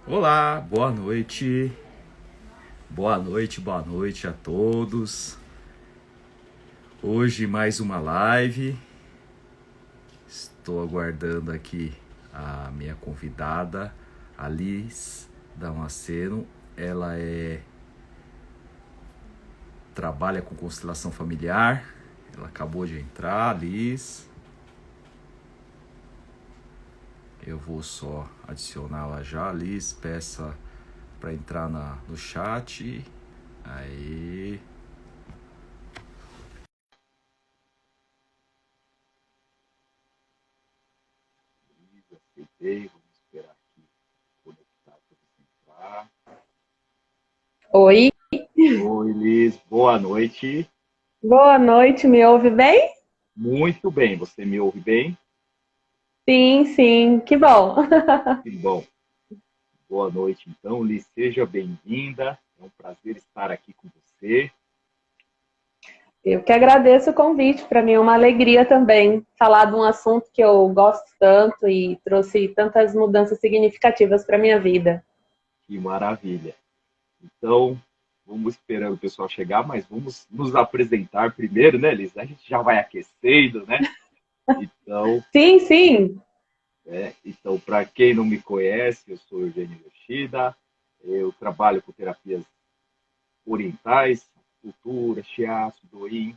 Olá, boa noite. Boa noite a todos. Hoje mais uma live. Estou aguardando aqui a minha convidada, a Liz Damasceno. Ela trabalha com constelação familiar. Ela acabou de entrar, Liz. Eu vou só adicioná-la já, Liz. Peça para entrar no chat. Aí. Aceitei, vamos esperar aqui conectar para você entrar. Oi, Oi, Liz, boa noite. boa noite, me ouve bem? Muito bem, você me ouve bem? Sim, sim, que bom. Que bom. Boa noite, então, Liz, seja bem-vinda. É um prazer estar aqui com você. Eu que agradeço o convite, para mim é uma alegria também falar de um assunto que eu gosto tanto e trouxe tantas mudanças significativas para minha vida. Que maravilha. Então, vamos esperando o pessoal chegar, mas vamos nos apresentar primeiro, né, Liz? A gente já vai aquecendo, né? Então, Sim, sim. para quem não me conhece, eu sou Eugênio Yoshida. Eu trabalho com terapias orientais, cultura, shiatsu, doin,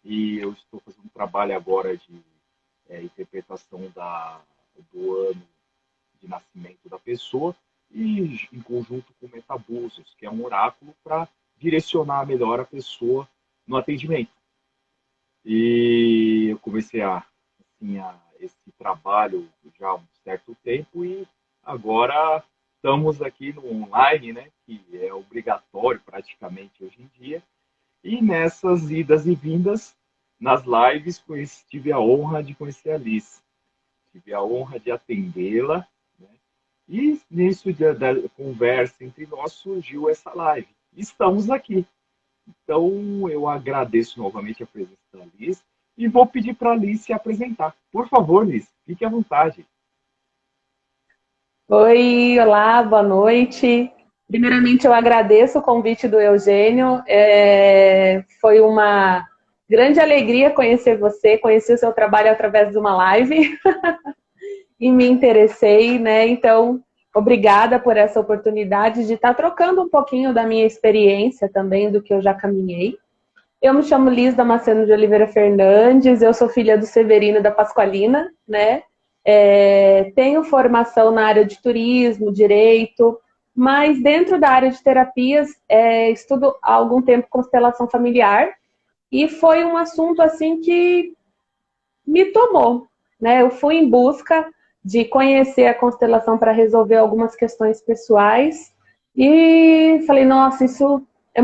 e eu estou fazendo um trabalho agora de interpretação do ano de nascimento da pessoa e em conjunto com o Metabúzios, que é um oráculo para direcionar melhor a pessoa no atendimento. E eu comecei esse trabalho já há um certo tempo e agora estamos aqui no online, né, que é obrigatório praticamente hoje em dia. E nessas idas e vindas, nas lives, tive a honra de conhecer a Liz. Tive a honra de atendê-la, né? E nisso da conversa entre nós surgiu essa live. Estamos aqui. Então, eu agradeço novamente a presença da Liz e vou pedir para a Liz se apresentar. Por favor, Liz, fique à vontade. Oi, olá, boa noite. Primeiramente, eu agradeço o convite do Eugênio. Foi uma grande alegria conhecer você, conhecer o seu trabalho através de uma live. E me interessei, né? Então, obrigada por essa oportunidade de estar trocando um pouquinho da minha experiência também, do que eu já caminhei. Eu me chamo Liz Damasceno de Oliveira Fernandes, eu sou filha do Severino e da Pasqualina, né? Tenho formação na área de turismo, direito, mas dentro da área de terapias, estudo há algum tempo constelação familiar, e foi um assunto assim que me tomou, né? Eu fui em busca de conhecer a constelação para resolver algumas questões pessoais e falei, nossa, isso é,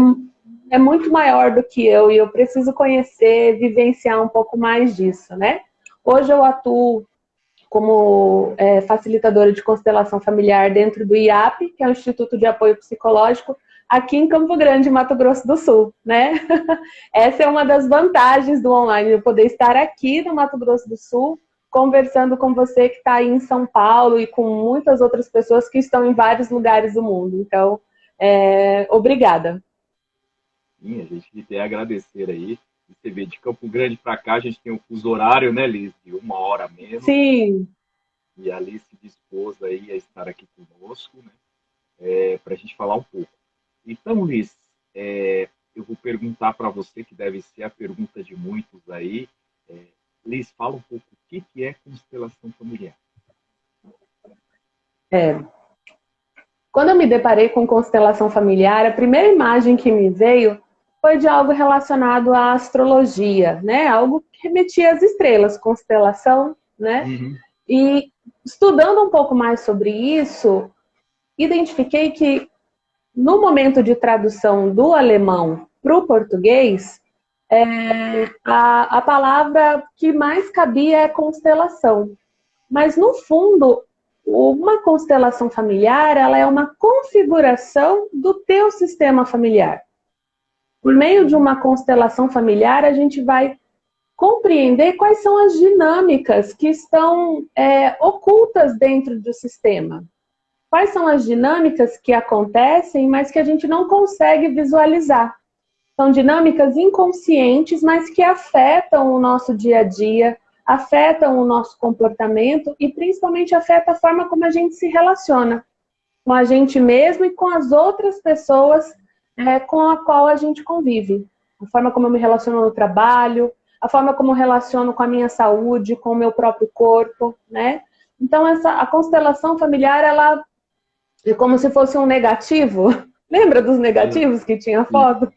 é muito maior do que eu e eu preciso conhecer, vivenciar um pouco mais disso, né? Hoje eu atuo como facilitadora de constelação familiar dentro do IAP, que é o Instituto de Apoio Psicológico, aqui em Campo Grande, Mato Grosso do Sul, né? Essa é uma das vantagens do online, eu poder estar aqui no Mato Grosso do Sul, conversando com você que está aí em São Paulo e com muitas outras pessoas que estão em vários lugares do mundo. Então, obrigada. Sim, a gente tem a agradecer aí. Você vê, de Campo Grande para cá, a gente tem um fuso horário, né, Liz, de 1 hora a menos. Sim, E a Liz se dispôs aí a estar aqui conosco, né, para a gente falar um pouco. Então, Liz, eu vou perguntar para você, que deve ser a pergunta de muitos aí. É, Liz, fala um pouco o que é constelação familiar. é. Quando eu me deparei com constelação familiar, a primeira imagem que me veio foi de algo relacionado à astrologia, né? Algo que remetia às estrelas, constelação, né? Uhum. E estudando um pouco mais sobre isso, identifiquei que no momento de tradução do alemão para o português, a palavra que mais cabia é constelação. Mas, no fundo, uma constelação familiar, ela é uma configuração do teu sistema familiar. Por meio de uma constelação familiar, a gente vai compreender quais são as dinâmicas que estão ocultas dentro do sistema. quais são as dinâmicas que acontecem, mas que a gente não consegue visualizar. São dinâmicas inconscientes, mas que afetam o nosso dia a dia, afetam o nosso comportamento e principalmente afetam a forma como a gente se relaciona com a gente mesmo e com as outras pessoas com a qual a gente convive. A forma como eu me relaciono no trabalho, a forma como eu relaciono com a minha saúde, com o meu próprio corpo, né? Então, a constelação familiar, ela é como se fosse um negativo. Lembra dos negativos que tinha foto?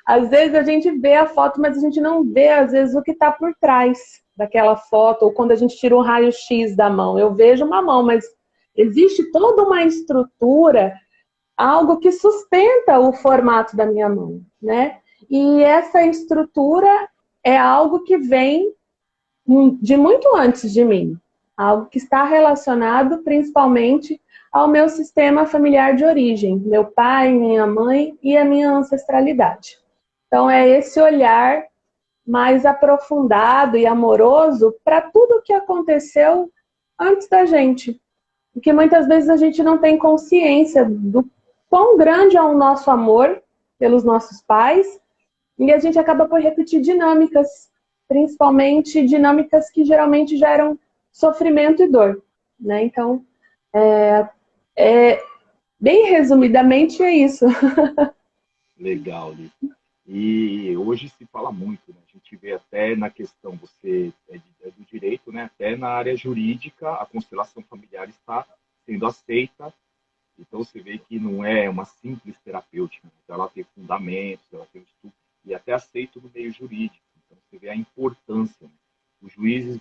Às vezes a gente vê a foto, mas a gente não vê, às vezes, o que está por trás daquela foto, ou quando a gente tira um raio-x da mão. Eu vejo uma mão, mas existe toda uma estrutura, algo que sustenta o formato da minha mão, né? E essa estrutura é algo que vem de muito antes de mim. Algo que está relacionado principalmente ao meu sistema familiar de origem, meu pai, minha mãe e a minha ancestralidade. Então, é esse olhar mais aprofundado e amoroso para tudo que aconteceu antes da gente. Porque muitas vezes a gente não tem consciência do quão grande é o nosso amor pelos nossos pais e a gente acaba por repetir dinâmicas, principalmente dinâmicas que geralmente geram sofrimento e dor, né? Então, bem resumidamente, é isso. Legal, Liz. E hoje se fala muito, né? A gente vê até na questão, você é do direito, né? Até na área jurídica, a constelação familiar está sendo aceita. Então você vê que não é uma simples terapêutica, né? Então, ela tem fundamentos, ela tem um estudo, e até aceito no meio jurídico. Então você vê a importância, né? Os juízes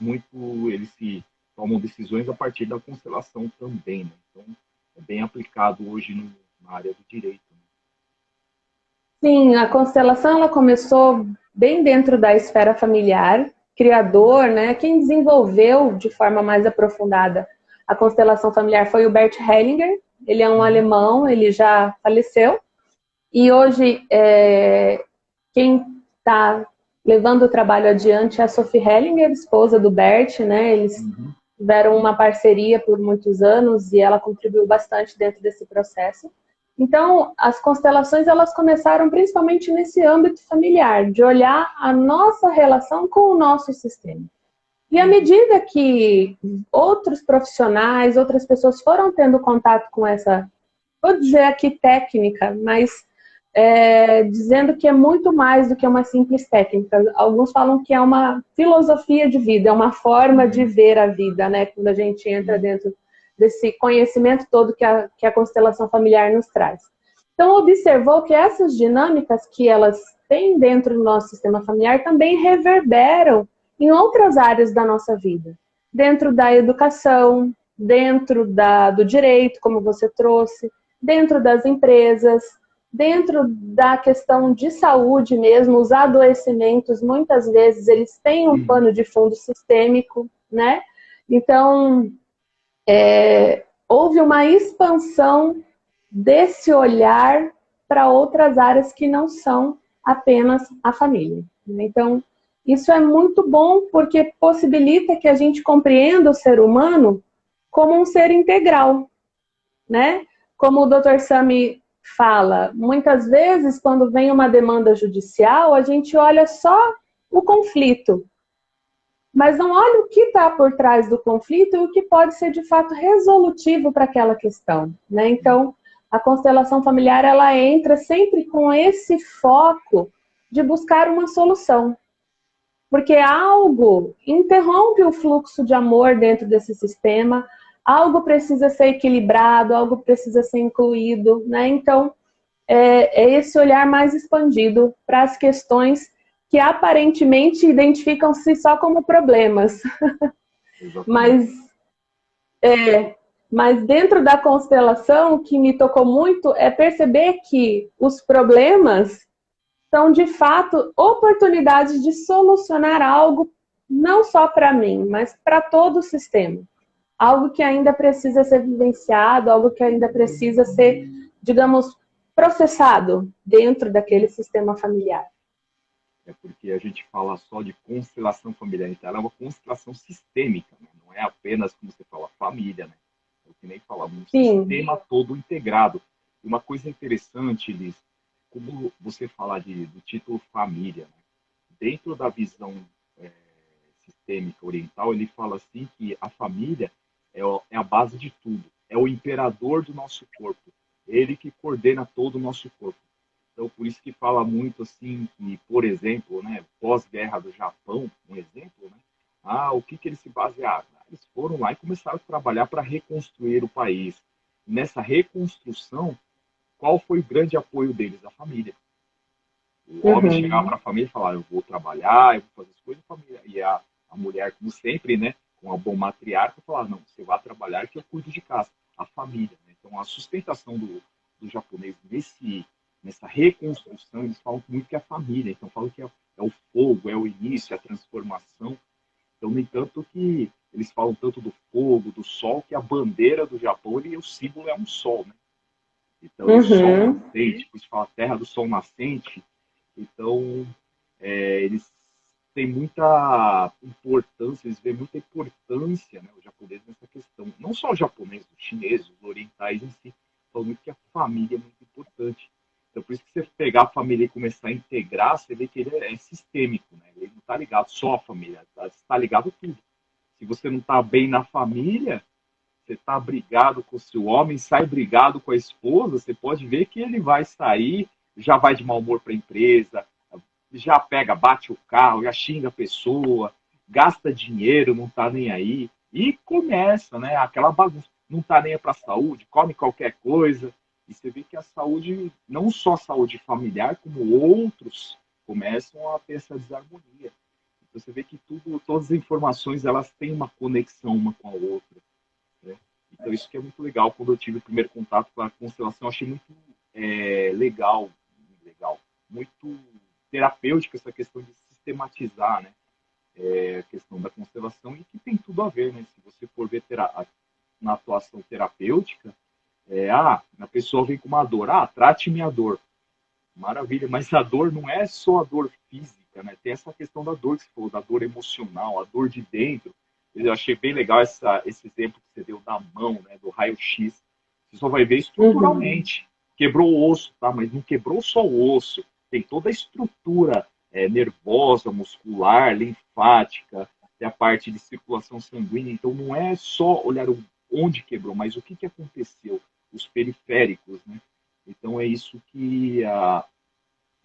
eles se tomam decisões a partir da constelação também, né? Então é bem aplicado hoje na área do direito, né? Sim, a constelação ela começou bem dentro da esfera familiar, criador, né? Quem desenvolveu de forma mais aprofundada a constelação familiar foi o Bert Hellinger. Ele é um alemão, ele já faleceu. E hoje, quem está levando o trabalho adiante é a Sophie Hellinger, esposa do Bert, né? Eles tiveram uma parceria por muitos anos e ela contribuiu bastante dentro desse processo. Então, as constelações elas começaram principalmente nesse âmbito familiar, de olhar a nossa relação com o nosso sistema. E à medida que outros profissionais, outras pessoas foram tendo contato com essa, vou dizer aqui técnica, mas dizendo que é muito mais do que uma simples técnica. Alguns falam que é uma filosofia de vida, é uma forma de ver a vida, né? Quando a gente entra dentro desse conhecimento todo que a constelação familiar nos traz. Então, observou que essas dinâmicas que elas têm dentro do nosso sistema familiar também reverberam em outras áreas da nossa vida. Dentro da educação, dentro do direito, como você trouxe, dentro das empresas, dentro da questão de saúde mesmo, os adoecimentos, muitas vezes, eles têm um pano de fundo sistêmico, né? Então, houve uma expansão desse olhar para outras áreas que não são apenas a família. Então, isso é muito bom porque possibilita que a gente compreenda o ser humano como um ser integral, né? Como o Dr. Sami fala, muitas vezes quando vem uma demanda judicial, a gente olha só o conflito, mas não olha o que está por trás do conflito e o que pode ser de fato resolutivo para aquela questão, né? Então, a constelação familiar ela entra sempre com esse foco de buscar uma solução, porque algo interrompe o fluxo de amor dentro desse sistema, algo precisa ser equilibrado, algo precisa ser incluído, né? Então, é esse olhar mais expandido para as questões que aparentemente identificam-se só como problemas. Mas dentro da constelação, o que me tocou muito é perceber que os problemas são, de fato, oportunidades de solucionar algo não só para mim, mas para todo o sistema. Algo que ainda precisa ser vivenciado, algo que ainda precisa ser, digamos, processado dentro daquele sistema familiar. É porque a gente fala só de constelação familiar, então ela é uma constelação sistêmica, né? Não é apenas, como você fala, família, né? que nem falava, um Sim. sistema todo integrado. E uma coisa interessante, Liz, como você falar do título família, né? Dentro da visão é, sistêmica oriental, ele fala assim que a família é a base de tudo, é o imperador do nosso corpo, ele que coordena todo o nosso corpo. Então, por isso que fala muito assim, que, por exemplo, né, pós-guerra do Japão, um exemplo, né, o que eles se basearam? Eles foram lá e começaram a trabalhar para reconstruir o país. Nessa reconstrução, qual foi o grande apoio deles? A família. O homem chegava para a família e falava, eu vou trabalhar, eu vou fazer as coisas, família. E a mulher, como sempre, né, com a boa matriarca, falava, não, você vai trabalhar que eu cuido de casa. A família. Né? Então, a sustentação do japonês nessa reconstrução, eles falam muito que é a família. Então, falam que é o fogo, é o início, é a transformação. Então, no entanto que eles falam tanto do fogo, do sol, que a bandeira do Japão, o símbolo é um sol, né? Então, o sol nascente, por isso fala terra do sol nascente. Então, eles têm muita importância, eles veem muita importância, né, o japonês nessa questão. Não só o japonês, os chineses, os orientais em si, falam muito que a família é muito importante. Então, por isso que você pegar a família e começar a integrar, você vê que ele é sistêmico, né? Ele não está ligado só à família, está ligado a tudo. Se você não está bem na família, você está brigado com o seu homem, sai brigado com a esposa, você pode ver que ele vai sair, já vai de mau humor para a empresa, já pega, bate o carro, já xinga a pessoa, gasta dinheiro, não está nem aí, e começa, né, aquela bagunça, não está nem para a saúde, come qualquer coisa, e você vê que a saúde, não só a saúde familiar, como outros começam a ter essa desarmonia. Então, você vê que todas as informações, elas têm uma conexão uma com a outra. Né? Então, isso que é muito legal. Quando eu tive o primeiro contato com a constelação, eu achei muito legal, muito terapêutica essa questão de sistematizar, né? A questão da constelação, e que tem tudo a ver, né? Se você for ver na atuação terapêutica, a pessoa vem com uma dor, trate minha dor. Maravilha, mas a dor não é só a dor física, né? Tem essa questão da dor que você falou, da dor emocional, a dor de dentro. Eu achei bem legal esse exemplo que você deu da mão, né? Do raio-x. Você só vai ver estruturalmente. Quebrou o osso, tá? Mas não quebrou só o osso. Tem toda a estrutura nervosa, muscular, linfática, tem a parte de circulação sanguínea. Então não é só olhar onde quebrou, mas o que aconteceu, os periféricos, né? Então é isso que é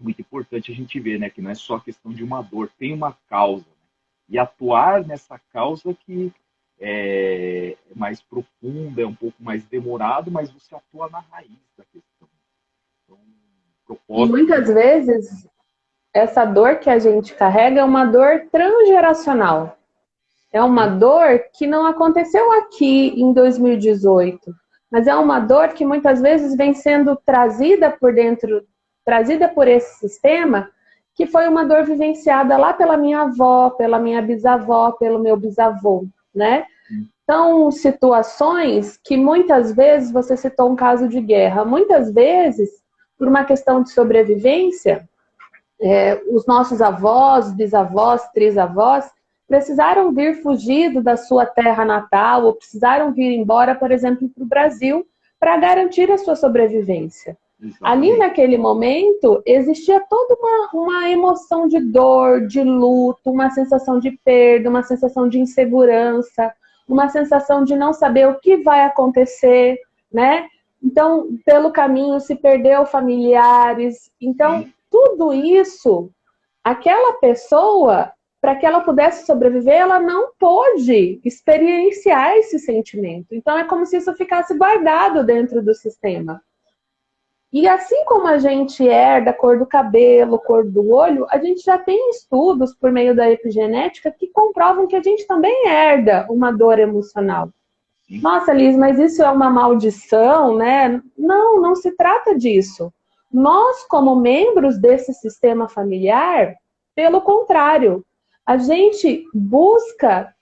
muito importante a gente ver, né? Que não é só a questão de uma dor, tem uma causa. Né? E atuar nessa causa que é mais profunda, é um pouco mais demorado, mas você atua na raiz da questão. Então, E muitas vezes, essa dor que a gente carrega é uma dor transgeracional. É uma dor que não aconteceu aqui em 2018, mas é uma dor que muitas vezes vem sendo trazida por dentro, trazida por esse sistema, que foi uma dor vivenciada lá pela minha avó, pela minha bisavó, pelo meu bisavô, né? São situações que muitas vezes, você citou um caso de guerra, muitas vezes, por uma questão de sobrevivência, os nossos avós, bisavós, trisavós, precisaram vir fugido da sua terra natal ou precisaram vir embora, por exemplo, para o Brasil para garantir a sua sobrevivência. Exatamente. Ali naquele momento existia toda uma emoção de dor, de luto, uma sensação de perda, uma sensação de insegurança, uma sensação de não saber o que vai acontecer, né? Então, pelo caminho se perdeu familiares. Então, tudo isso, aquela pessoa, para que ela pudesse sobreviver, ela não pôde experienciar esse sentimento. Então, é como se isso ficasse guardado dentro do sistema. E assim como a gente herda a cor do cabelo, cor do olho, a gente já tem estudos por meio da epigenética que comprovam que a gente também herda uma dor emocional. Nossa, Liz, mas isso é uma maldição, né? Não, não se trata disso. Nós, como membros desse sistema familiar, pelo contrário, a gente busca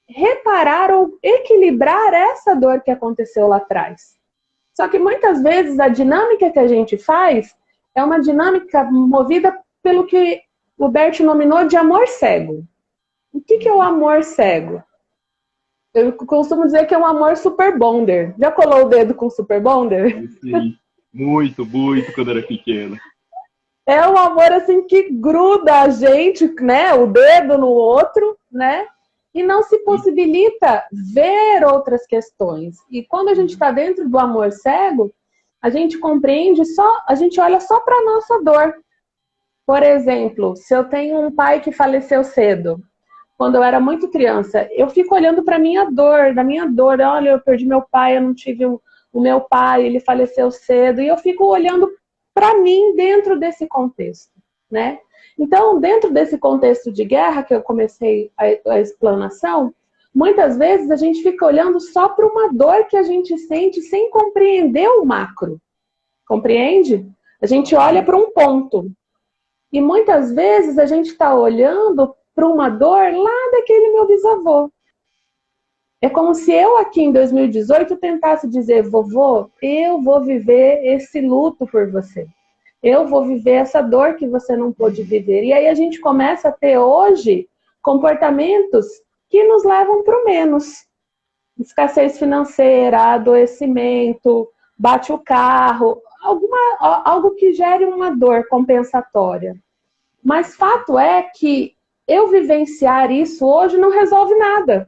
reparar ou equilibrar essa dor que aconteceu lá atrás. Só que muitas vezes a dinâmica que a gente faz é uma dinâmica movida pelo que o Bert nominou de amor cego. O que é o amor cego? Eu costumo dizer que é um amor super bonder. Já colou o dedo com super bonder? Sim, muito, muito quando era pequeno. É um amor assim que gruda a gente, né? O dedo no outro, né? E não se possibilita ver outras questões. E quando a gente está dentro do amor cego, a gente compreende só, a gente olha só para a nossa dor. Por exemplo, se eu tenho um pai que faleceu cedo, quando eu era muito criança, eu fico olhando para minha dor, da minha dor. Olha, eu perdi meu pai, eu não tive o meu pai, ele faleceu cedo. E eu fico olhando para mim dentro desse contexto, né? Então, dentro desse contexto de guerra que eu comecei a explanação, muitas vezes a gente fica olhando só para uma dor que a gente sente sem compreender o macro. Compreende? A gente olha para um ponto. E muitas vezes a gente está olhando para uma dor lá daquele meu bisavô. É como se eu aqui em 2018 tentasse dizer, vovô, eu vou viver esse luto por você. Eu vou viver essa dor que você não pôde viver. E aí a gente começa a ter hoje comportamentos que nos levam para o menos. Escassez financeira, adoecimento, bate o carro, algo que gere uma dor compensatória. Mas fato é que eu vivenciar isso hoje não resolve nada.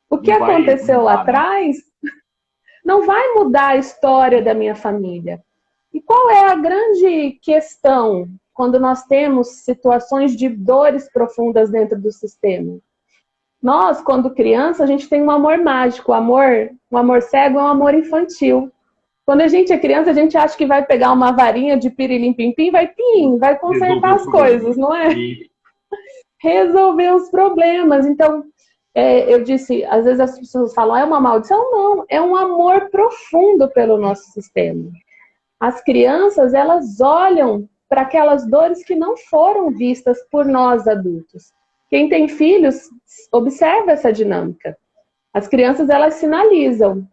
O que aconteceu lá atrás não vai mudar a história da minha família. E qual é a grande questão quando nós temos situações de dores profundas dentro do sistema? Nós, quando criança, a gente tem um amor mágico, um amor cego é um amor infantil. Quando a gente é criança, a gente acha que vai pegar uma varinha de pirilim-pim-pim, vai consertar as coisas, não é? Resolver os problemas. Então, eu disse, às vezes as pessoas falam, é uma maldição? Não, é um amor profundo pelo nosso sistema. As crianças, elas olham para aquelas dores que não foram vistas por nós adultos. Quem tem filhos, observa essa dinâmica. As crianças, elas sinalizam.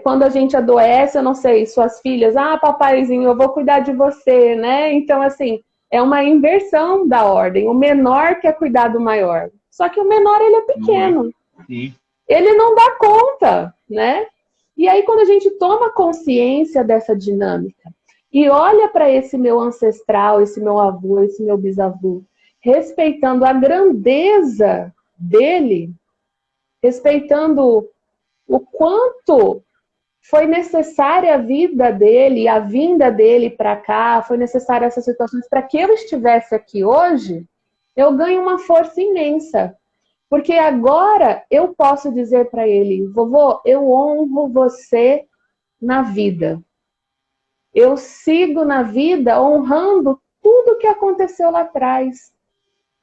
Quando a gente adoece, eu não sei, suas filhas, papaizinho, eu vou cuidar de você, né? Então, assim, é uma inversão da ordem. O menor quer cuidar do maior. Só que o menor, ele é pequeno. Sim. Ele não dá conta, né? E aí, quando a gente toma consciência dessa dinâmica e olha para esse meu ancestral, esse meu avô, esse meu bisavô, respeitando a grandeza dele, respeitando o quanto foi necessária a vida dele, a vinda dele para cá, foi necessária essas situações para que eu estivesse aqui hoje, eu ganho uma força imensa. Porque agora eu posso dizer para ele, vovô, eu honro você na vida. Eu sigo na vida honrando tudo que aconteceu lá atrás.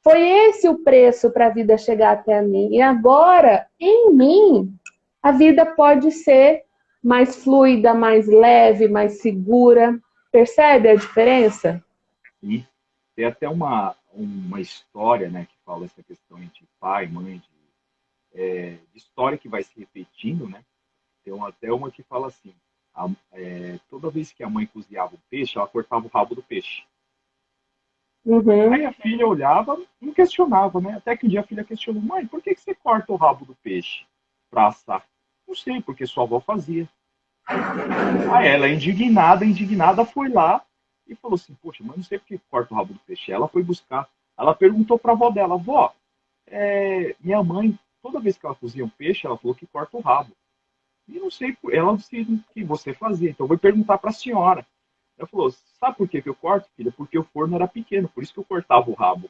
Foi esse o preço para a vida chegar até mim. E agora, em mim, a vida pode ser mais fluida, mais leve, mais segura. Percebe a diferença? Sim. Tem até uma história, né, que fala essa questão de pai, mãe, de história que vai se repetindo, né? Tem até uma que fala assim, toda vez que a mãe cozinhava o peixe, ela cortava o rabo do peixe. Uhum. Aí a filha olhava, não questionava, né? Até que um dia a filha questionou, mãe, por que você corta o rabo do peixe para assar? Não sei, porque sua avó fazia. Aí ela, indignada, foi lá e falou assim, poxa, mas não sei por que corta o rabo do peixe. Ela foi buscar, ela perguntou para a avó dela, vó, minha mãe, toda vez que ela cozinha um peixe, ela falou que corta o rabo. E não sei, ela disse que você fazia, então eu vou perguntar para a senhora. Ela falou, sabe por que eu corto, filha? Porque o forno era pequeno, por isso que eu cortava o rabo.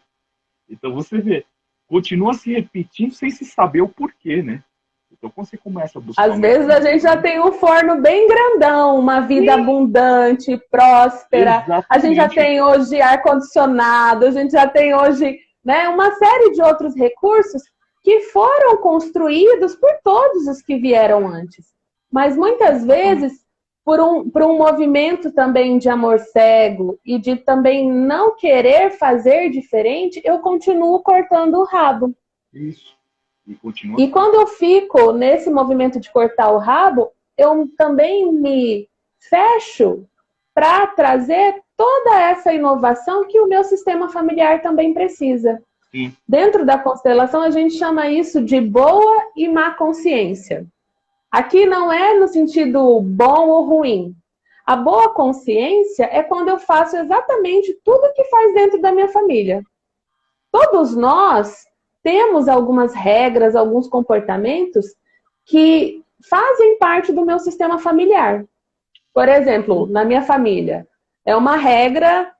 Então você vê, continua se repetindo sem se saber o porquê, né? Então quando você começa a buscar... Às vezes a gente já tem um forno bem grandão, uma vida abundante, próspera. Exatamente. A gente já tem hoje ar-condicionado, a gente já tem hoje, né, uma série de outros recursos que foram construídos por todos os que vieram antes. Mas muitas vezes, por um movimento também de amor cego e de também não querer fazer diferente, eu continuo cortando o rabo. Isso. E quando eu fico nesse movimento de cortar o rabo, eu também me fecho para trazer toda essa inovação que o meu sistema familiar também precisa. Sim. Dentro da constelação, a gente chama isso de boa e má consciência. Aqui não é no sentido bom ou ruim. A boa consciência é quando eu faço exatamente tudo que faz dentro da minha família. Todos nós temos algumas regras, alguns comportamentos que fazem parte do meu sistema familiar. Por exemplo, na minha família, é uma regra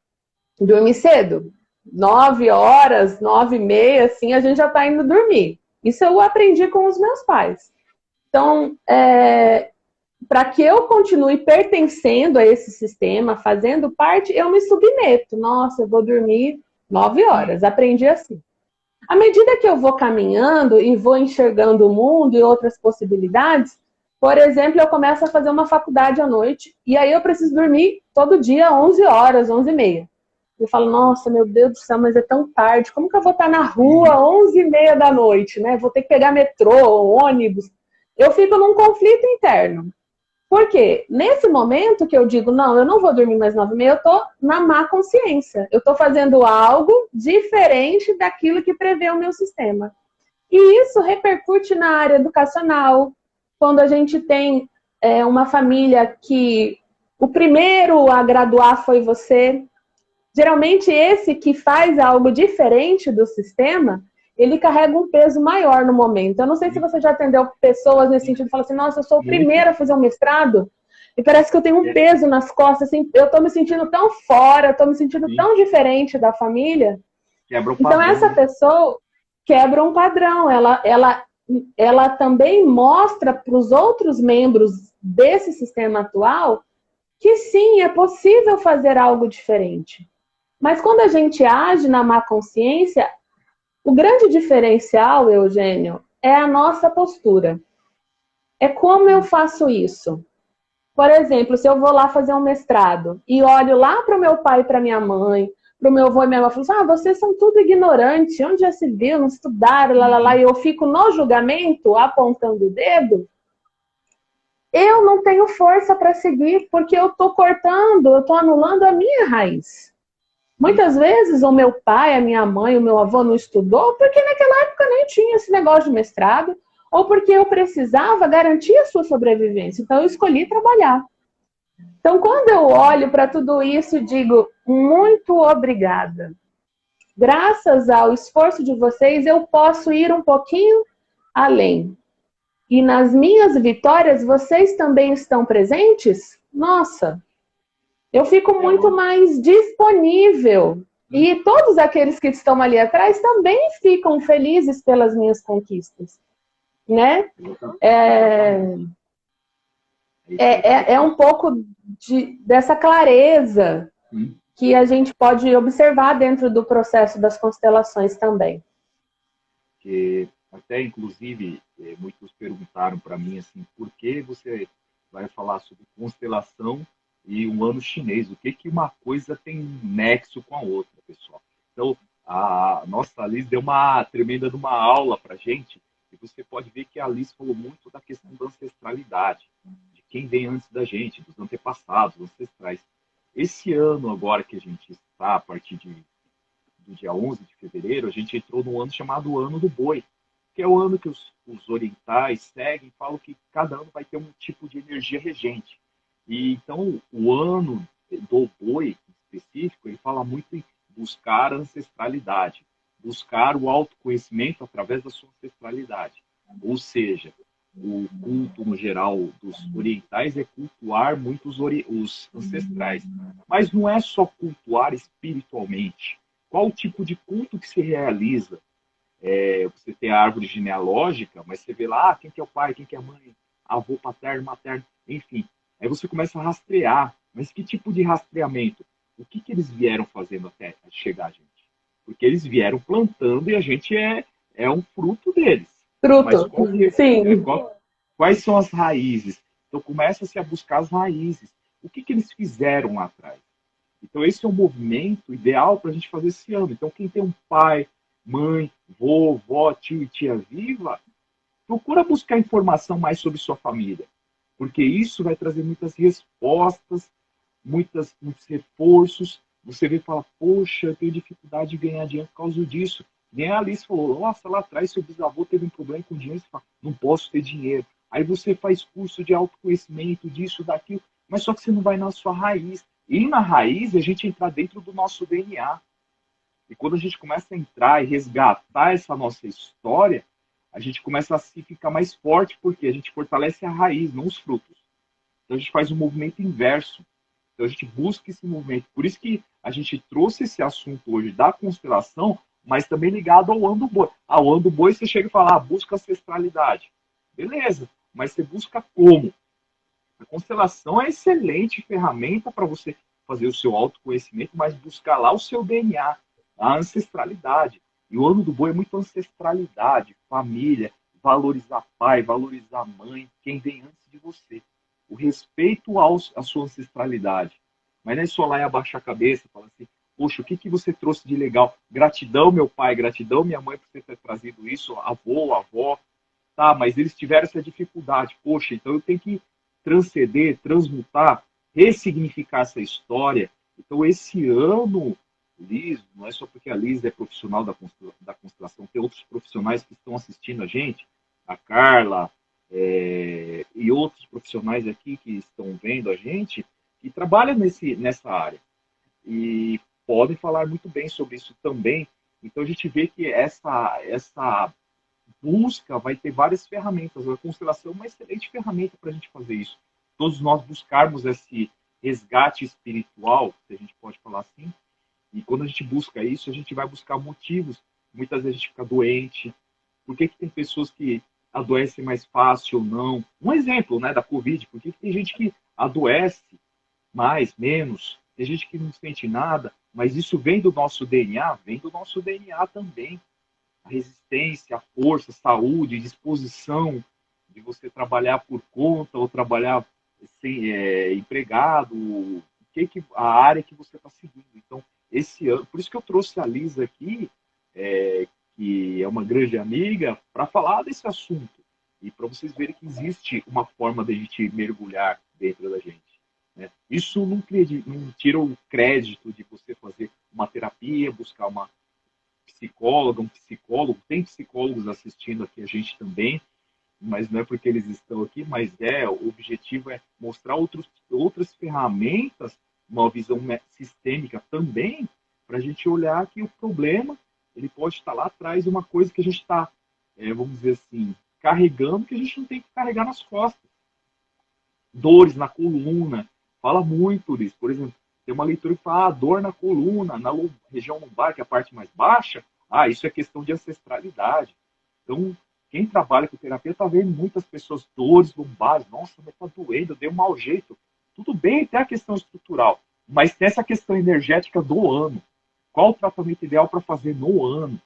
dormir cedo. 9 horas, 9h30, assim, a gente já está indo dormir. Isso eu aprendi com os meus pais. Então, para que eu continue pertencendo a esse sistema, fazendo parte, eu me submeto. Nossa, eu vou dormir 9 horas. Aprendi assim. À medida que eu vou caminhando e vou enxergando o mundo e outras possibilidades, por exemplo, eu começo a fazer uma faculdade à noite e aí eu preciso dormir todo dia 11 horas, 11h30. Eu falo, nossa, meu Deus do céu, mas é tão tarde. Como que eu vou estar na rua 11h30 da noite, né? Vou ter que pegar metrô, ônibus. Eu fico num conflito interno. Por quê? Nesse momento que eu digo, não, eu não vou dormir mais 9h30, eu tô na má consciência. Eu tô fazendo algo diferente daquilo que prevê o meu sistema. E isso repercute na área educacional. Quando a gente tem uma família que o primeiro a graduar foi você, geralmente esse que faz algo diferente do sistema, ele carrega um peso maior no momento. Eu não sei se você já atendeu pessoas nesse sentido, fala assim, nossa, eu sou o primeiro a fazer um mestrado, e parece que eu tenho um peso nas costas, assim, eu tô me sentindo tão fora, tô me sentindo tão diferente da família. Quebra o Então padrão, essa né? pessoa quebra um padrão, ela também mostra para os outros membros desse sistema atual que sim, é possível fazer algo diferente. Mas quando a gente age na má consciência, o grande diferencial, Eugênio, é a nossa postura. É como eu faço isso. Por exemplo, se eu vou lá fazer um mestrado e olho lá para o meu pai e para minha mãe, para o meu avô e minha avó, falo assim, vocês são tudo ignorantes, onde já se viu, não estudaram, e eu fico no julgamento, apontando o dedo, eu não tenho força para seguir, porque eu estou cortando, eu estou anulando a minha raiz. Muitas vezes o meu pai, a minha mãe, o meu avô não estudou porque naquela época nem tinha esse negócio de mestrado ou porque eu precisava garantir a sua sobrevivência. Então eu escolhi trabalhar. Então quando eu olho para tudo isso e digo muito obrigada. Graças ao esforço de vocês eu posso ir um pouquinho além. E nas minhas vitórias vocês também estão presentes? Nossa, eu fico muito mais disponível. E todos aqueles que estão ali atrás também ficam felizes pelas minhas conquistas. Né? É um pouco dessa clareza que a gente pode observar dentro do processo das constelações também. Que até, inclusive, muitos perguntaram para mim assim, por que você vai falar sobre constelação e um ano chinês? O que que uma coisa tem nexo com a outra, pessoal? Então, a nossa Alice deu uma tremenda de uma aula para gente, e você pode ver que a Alice falou muito da questão da ancestralidade, de quem vem antes da gente, dos antepassados, dos ancestrais. Esse ano agora que a gente está, a partir do dia 11 de fevereiro, a gente entrou num ano chamado Ano do Boi, que é o ano que os orientais seguem, falam que cada ano vai ter um tipo de energia regente. E então, o ano do boi, em específico, ele fala muito em buscar a ancestralidade, buscar o autoconhecimento através da sua ancestralidade. Ou seja, o culto, no geral, dos orientais é cultuar muito os ancestrais. Mas não é só cultuar espiritualmente. Qual o tipo de culto que se realiza? Você tem a árvore genealógica, mas você vê lá quem que é o pai, quem que é a mãe, avô paterno, materno, enfim. Aí você começa a rastrear. Mas que tipo de rastreamento? O que que eles vieram fazendo até chegar a gente? Porque eles vieram plantando e a gente é um fruto deles. Mas Sim. quais são as raízes? Então começa-se a buscar as raízes. O que que eles fizeram lá atrás? Então esse é um movimento ideal para a gente fazer esse ano. Então quem tem um pai, mãe, vô, vó, tio e tia viva, procura buscar informação mais sobre sua família, porque isso vai trazer muitas respostas, muitos reforços. Você vê e fala, poxa, eu tenho dificuldade de ganhar dinheiro por causa disso. Nem a Alice falou, nossa, lá atrás seu bisavô teve um problema com dinheiro, você fala, não posso ter dinheiro. Aí você faz curso de autoconhecimento, disso, daquilo, mas só que você não vai na sua raiz. E na raiz, a gente entrar dentro do nosso DNA. E quando a gente começa a entrar e resgatar essa nossa história, a gente começa a se ficar mais forte, porque a gente fortalece a raiz, não os frutos. Então a gente faz um movimento inverso. Então a gente busca esse movimento. Por isso que a gente trouxe esse assunto hoje da constelação, mas também ligado ao ano do boi. Ao ano do boi você chega e fala, busca ancestralidade. Beleza, mas você busca como? A constelação é uma excelente ferramenta para você fazer o seu autoconhecimento, mas buscar lá o seu DNA, a ancestralidade. E o ano do boi é muito ancestralidade, família, valorizar pai, valorizar mãe, quem vem antes de você. O respeito à sua ancestralidade. Mas não é só lá e abaixar a cabeça e falar assim, poxa, o que você trouxe de legal? Gratidão, meu pai, gratidão, minha mãe, por você ter trazido isso, avô, avó. Tá, mas eles tiveram essa dificuldade. Poxa, então eu tenho que transcender, transmutar, ressignificar essa história. Então, esse ano, Liz, não é só porque a Liz é profissional da constelação, tem outros profissionais que estão assistindo a gente, a Carla, e outros profissionais aqui que estão vendo a gente, que trabalham nessa área. E podem falar muito bem sobre isso também. Então, a gente vê que essa busca vai ter várias ferramentas. A constelação é uma excelente ferramenta para a gente fazer isso. Todos nós buscarmos esse resgate espiritual, se a gente pode falar assim, e quando a gente busca isso, a gente vai buscar motivos. Muitas vezes a gente fica doente. Por que tem pessoas que adoecem mais fácil ou não? Um exemplo, né, da Covid. Por que tem gente que adoece mais, menos? Tem gente que não sente nada, mas isso vem do nosso DNA? Vem do nosso DNA também. A resistência, a força, a saúde, a disposição de você trabalhar por conta ou trabalhar sem, empregado, a área que você está seguindo. Então, esse ano, por isso que eu trouxe a Lisa aqui, que é uma grande amiga, para falar desse assunto e para vocês verem que existe uma forma de a gente mergulhar dentro da gente. Né? Isso não tira o crédito de você fazer uma terapia, buscar uma psicóloga, um psicólogo, tem psicólogos assistindo aqui a gente também, mas não é porque eles estão aqui, mas o objetivo é mostrar outras ferramentas, uma visão sistêmica também, para a gente olhar que o problema, ele pode estar lá atrás de uma coisa que a gente está, vamos dizer assim, carregando, que a gente não tem que carregar nas costas. Dores na coluna, fala muito disso. Por exemplo, tem uma leitura que fala, dor na coluna, na região lombar, que é a parte mais baixa, isso é questão de ancestralidade. Então, quem trabalha com terapia está vendo muitas pessoas, dores lombares, nossa, mas está doendo, deu um mau jeito. Tudo bem, tem a questão estrutural, mas tem essa questão energética do ano. Qual o tratamento ideal para fazer no ano?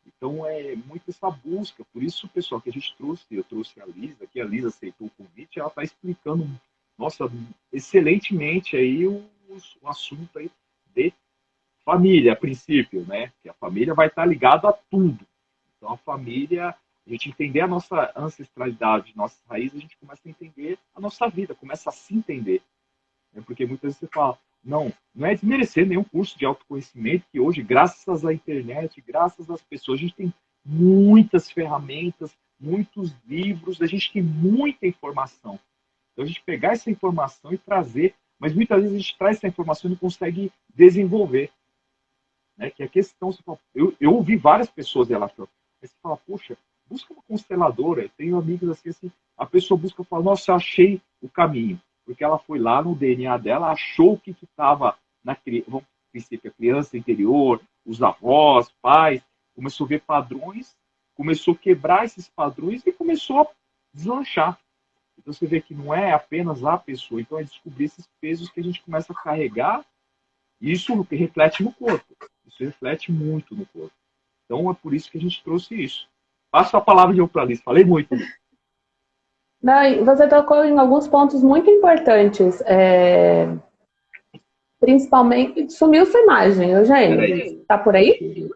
Então, é muito essa busca. Por isso, pessoal, que eu trouxe a Lisa, que a Lisa aceitou o convite, ela está explicando, nossa, excelentemente aí o assunto aí de família, a princípio, né? Que a família vai estar ligada a tudo. Então, a família, a gente entender a nossa ancestralidade, nossas raízes, a gente começa a entender a nossa vida, começa a se entender. Porque muitas vezes você fala, não é desmerecer nenhum curso de autoconhecimento, que hoje, graças à internet, graças às pessoas, a gente tem muitas ferramentas, muitos livros, a gente tem muita informação. Então, a gente pegar essa informação e trazer, mas muitas vezes a gente traz essa informação e não consegue desenvolver. Né? Que a questão, você fala, eu ouvi várias pessoas relatando, aí você fala, poxa, busca uma consteladora, eu tenho amigos assim, a pessoa busca e fala, nossa, eu achei o caminho. Porque ela foi lá no DNA dela, achou o que estava na princípio, a criança interior, os avós, pais, começou a ver padrões, começou a quebrar esses padrões e começou a deslanchar. Então você vê que não é apenas a pessoa, então é descobrir esses pesos que a gente começa a carregar, e isso reflete no corpo. Isso reflete muito no corpo. Então é por isso que a gente trouxe isso. Passo a palavra de para a Alice, falei muito. Não, você tocou em alguns pontos muito importantes. Principalmente, sumiu sua imagem, Eugênio. Tá por aí?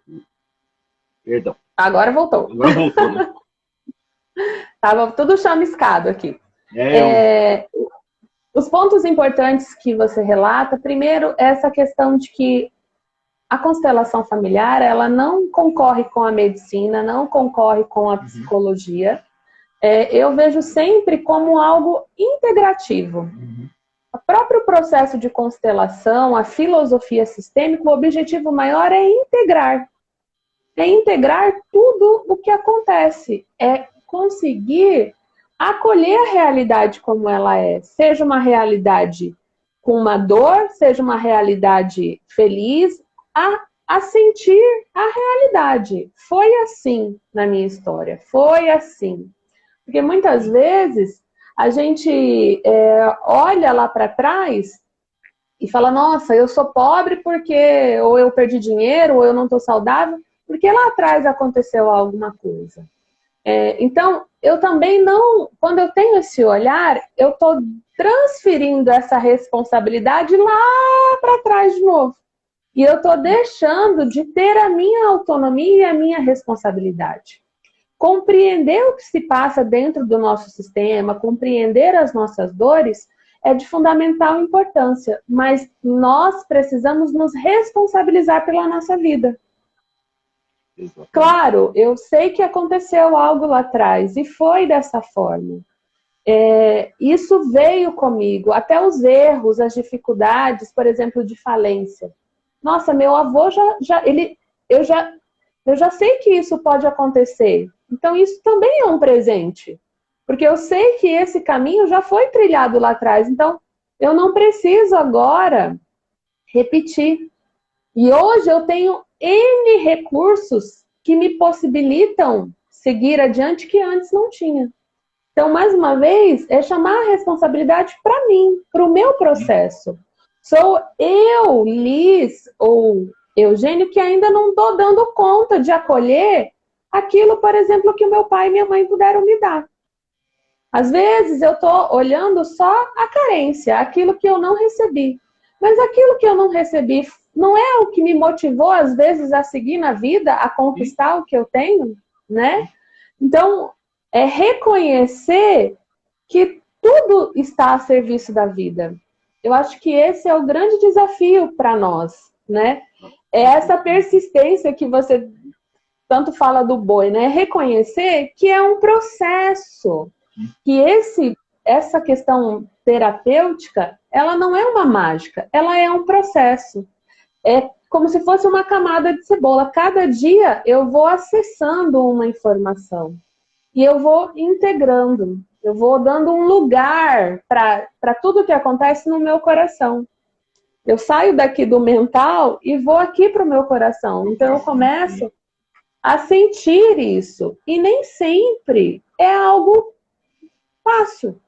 Perdão. Agora voltou. Agora voltou, né? Tava tudo chamiscado aqui. Os pontos importantes que você relata, primeiro, essa questão de que a constelação familiar, ela não concorre com a medicina, não concorre com a psicologia. Eu vejo sempre como algo integrativo. O próprio processo de constelação, a filosofia sistêmica, o objetivo maior é integrar. É integrar tudo o que acontece. É conseguir acolher a realidade como ela é. Seja uma realidade com uma dor, seja uma realidade feliz, a sentir a realidade. Foi assim na minha história. Foi assim. Porque muitas vezes a gente olha lá para trás e fala, nossa, eu sou pobre porque ou eu perdi dinheiro, ou eu não estou saudável, porque lá atrás aconteceu alguma coisa. Então, eu também não, quando eu tenho esse olhar, eu estou transferindo essa responsabilidade lá para trás de novo. E eu estou deixando de ter a minha autonomia e a minha responsabilidade. Compreender o que se passa dentro do nosso sistema, compreender as nossas dores, é de fundamental importância. Mas nós precisamos nos responsabilizar pela nossa vida. Exatamente. Claro, eu sei que aconteceu algo lá atrás e foi dessa forma. Isso veio comigo, até os erros, as dificuldades, por exemplo, de falência. Nossa, meu avô eu já sei que isso pode acontecer. Então isso também é um presente. Porque eu sei que esse caminho já foi trilhado lá atrás. Então eu não preciso agora repetir. E hoje eu tenho N recursos que me possibilitam seguir adiante que antes não tinha. Então, mais uma vez, é chamar a responsabilidade para mim, para o meu processo. Sou eu, Liz ou Eugênio, que ainda não estou dando conta de acolher aquilo, por exemplo, que o meu pai e minha mãe puderam me dar. Às vezes eu estou olhando só a carência, aquilo que eu não recebi. Mas aquilo que eu não recebi não é o que me motivou, às vezes, a seguir na vida, a conquistar o que eu tenho, né? Então, é reconhecer que tudo está a serviço da vida. Eu acho que esse é o grande desafio para nós, né? É essa persistência que você tanto fala do boi, né? Reconhecer que é um processo, que essa questão terapêutica, ela não é uma mágica, ela é um processo. É como se fosse uma camada de cebola. Cada dia eu vou acessando uma informação e eu vou integrando. Eu vou dando um lugar para tudo que acontece no meu coração. Eu saio daqui do mental e vou aqui para o meu coração. Então eu começo a sentir isso. E nem sempre é algo fácil.